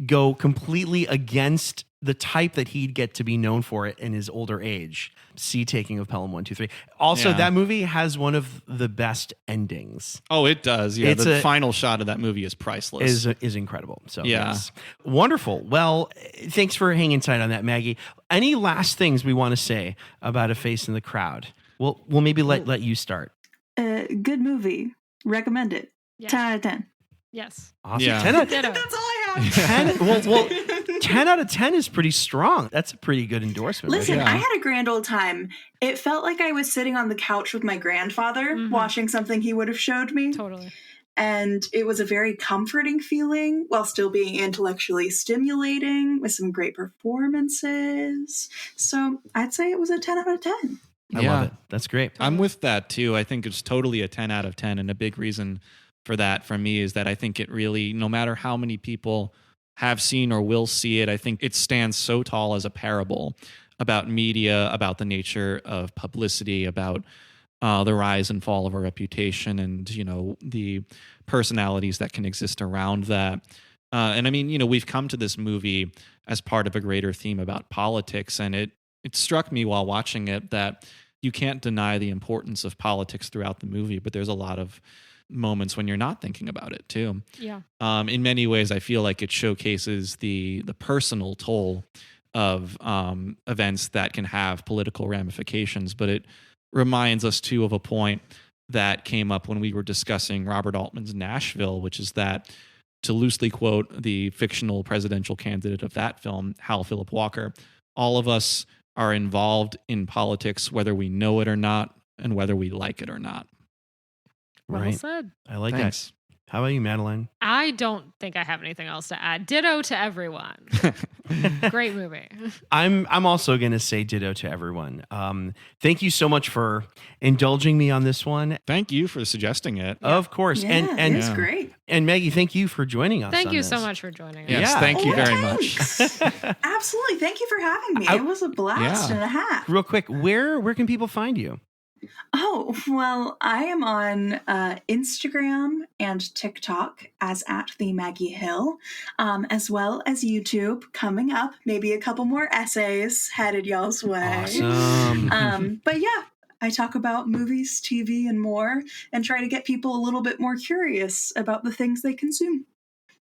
go completely against the type that he'd get to be known for it in his older age, see Taking of Pelham 1, 2, 3. Also, Yeah. that movie has one of the best endings. Oh, it does. Yeah. It's The a- final shot of that movie is priceless. Is incredible. So Yeah. yes. Wonderful. Well, thanks for hanging tight on that, Maggie. Any last things we want to say about A Face in the Crowd? We'll maybe let you start. Good movie. Recommend it. Yeah. 10 out of 10. Yes. Awesome. Yeah. 10 out, Ditto. That's all I have. 10 out of 10 is pretty strong. That's a pretty good endorsement. right Listen, there. Yeah. I had a grand old time. It felt like I was sitting on the couch with my grandfather Mhm. watching something he would have showed me. Totally. And it was a very comforting feeling while still being intellectually stimulating with some great performances. So I'd say it was a 10 out of 10. I Yeah. love it. That's great. I'm with that too. I think it's totally a 10 out of 10. And a big reason for that for me is that I think it really, no matter how many people have seen or will see it, I think it stands so tall as a parable about media, about the nature of publicity, about the rise and fall of a reputation, and the personalities that can exist around that. And I mean, we've come to this movie as part of a greater theme about politics, and it struck me while watching it that you can't deny the importance of politics throughout the movie, but there's a lot of moments when you're not thinking about it too. Yeah. In many ways, I feel like it showcases the personal toll of events that can have political ramifications, but it reminds us too of a point that came up when we were discussing Robert Altman's Nashville, which is that, to loosely quote the fictional presidential candidate of that film, Hal Philip Walker, all of us are involved in politics, whether we know it or not, and whether we like it or not. Well Right. said. I like Thanks. that. How about you, Madeline? I don't think I have anything else to add. Ditto to everyone. Great movie. I'm also going to say ditto to everyone. Thank you so much for indulging me on this one. Thank you for suggesting it. Of course. Yeah, and it was Yeah. great. and Maggie, thank you for joining us. Thank on you this. so much for joining us. Yes, Yeah. thank you Oh, very much. thanks. Absolutely. Thank you for having me. I- It was a blast Yeah. and a half. Real quick, where can people find you? Oh, well, I am on Instagram and TikTok as at the Maggie Hill, as well as YouTube coming up. Maybe a couple more essays headed y'all's way. Awesome. But yeah, I talk about movies, TV, and more, and try to get people a little bit more curious about the things they consume.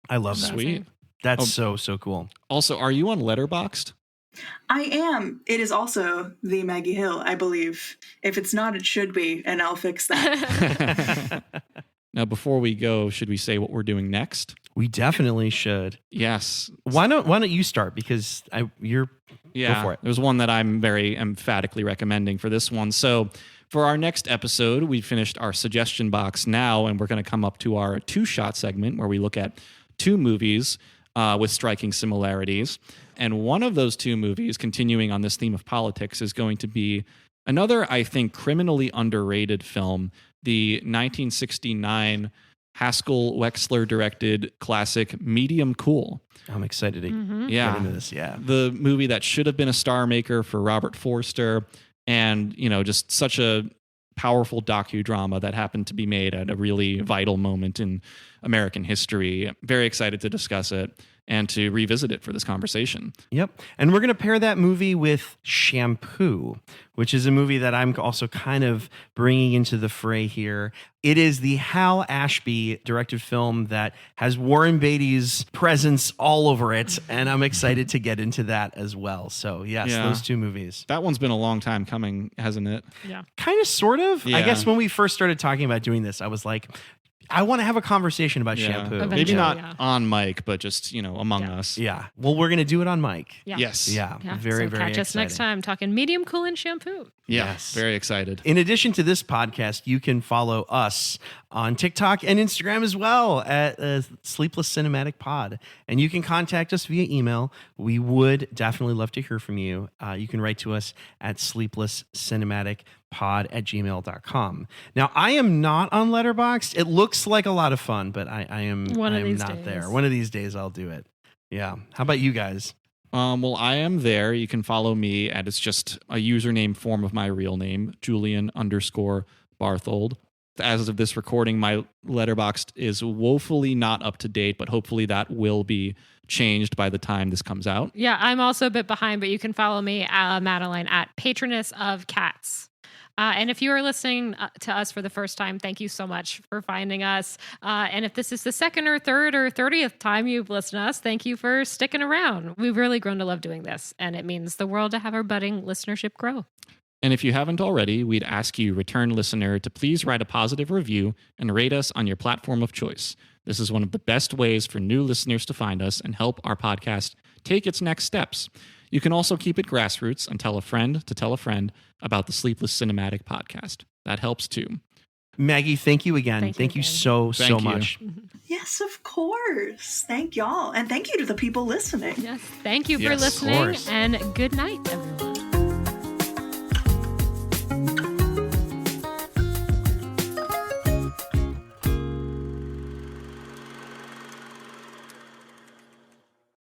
I love that. Sweet. That's Oh. so cool. Also, are you on Letterboxd? I am. It is also the Maggie Hill, I believe. If it's not, it should be, and I'll fix that. Now, before we go, should we say what we're doing next? We definitely should. Yes. Why don't you start, because you're Yeah, for it. there's one that I'm very emphatically recommending for this one. So for our next episode, we finished our suggestion box now, and we're going to come up to our two-shot segment where we look at two movies with striking similarities. And one of those two movies, continuing on this theme of politics, is going to be another, I think, criminally underrated film, the 1969 Haskell Wexler directed classic Medium Cool. I'm excited to Mhm. Yeah. get into this. Yeah. The movie that should have been a star maker for Robert Forster, and just such a powerful docudrama that happened to be made at a really vital moment in American history. Very excited to discuss it. and to revisit it for this conversation. Yep. And we're going to pair that movie with Shampoo, which is a movie that I'm also kind of bringing into the fray here. It is the Hal Ashby directed film that has Warren Beatty's presence all over it, and I'm excited to get into that as well. So, yes, those two movies. That one's been a long time coming, hasn't it? Yeah. Kind of, sort of. Yeah. I guess when we first started talking about doing this, I was like, I want to have a conversation about Shampoo. Eventually, Maybe not yeah. on mic, but just, among us. Yeah. Well, we're going to do it on mic. Yeah. Yes. Yeah. Yeah. Very, so very catch us next exciting. time talking medium cool and shampoo. Yeah. Yes. Very excited. In addition to this podcast, you can follow us on TikTok and Instagram as well at Sleepless Cinematic Pod. And you can contact us via email. We would definitely love to hear from you. You can write to us at sleeplesscinematicpod@gmail.com. Now, I am not on Letterboxd. It looks like a lot of fun, but I am One of these not days. there. One of these days I'll do it. Yeah. How about you guys? Well, I am there. You can follow me at, it's just a username form of my real name, Julian_Barthold. As of this recording, my Letterboxd is woefully not up to date, but hopefully that will be changed by the time this comes out. Yeah, I'm also a bit behind, but you can follow me, Madeline, at patronessofcats. And if you are listening to us for the first time, thank you so much for finding us. And if this is the second or third or 30th time you've listened to us, thank you for sticking around. We've really grown to love doing this, and it means the world to have our budding listenership grow. And if you haven't already, we'd ask you, return listener, to please write a positive review and rate us on your platform of choice. This is one of the best ways for new listeners to find us and help our podcast take its next steps. You can also keep it grassroots and tell a friend to tell a friend about the Sleepless Cinematic Podcast. That helps too. Maggie, thank you again. Thank you again. so Thank you. much. Yes, of course. Thank y'all. And thank you to the people listening. Yes, thank you for Yes, of listening, course. and good night, everyone.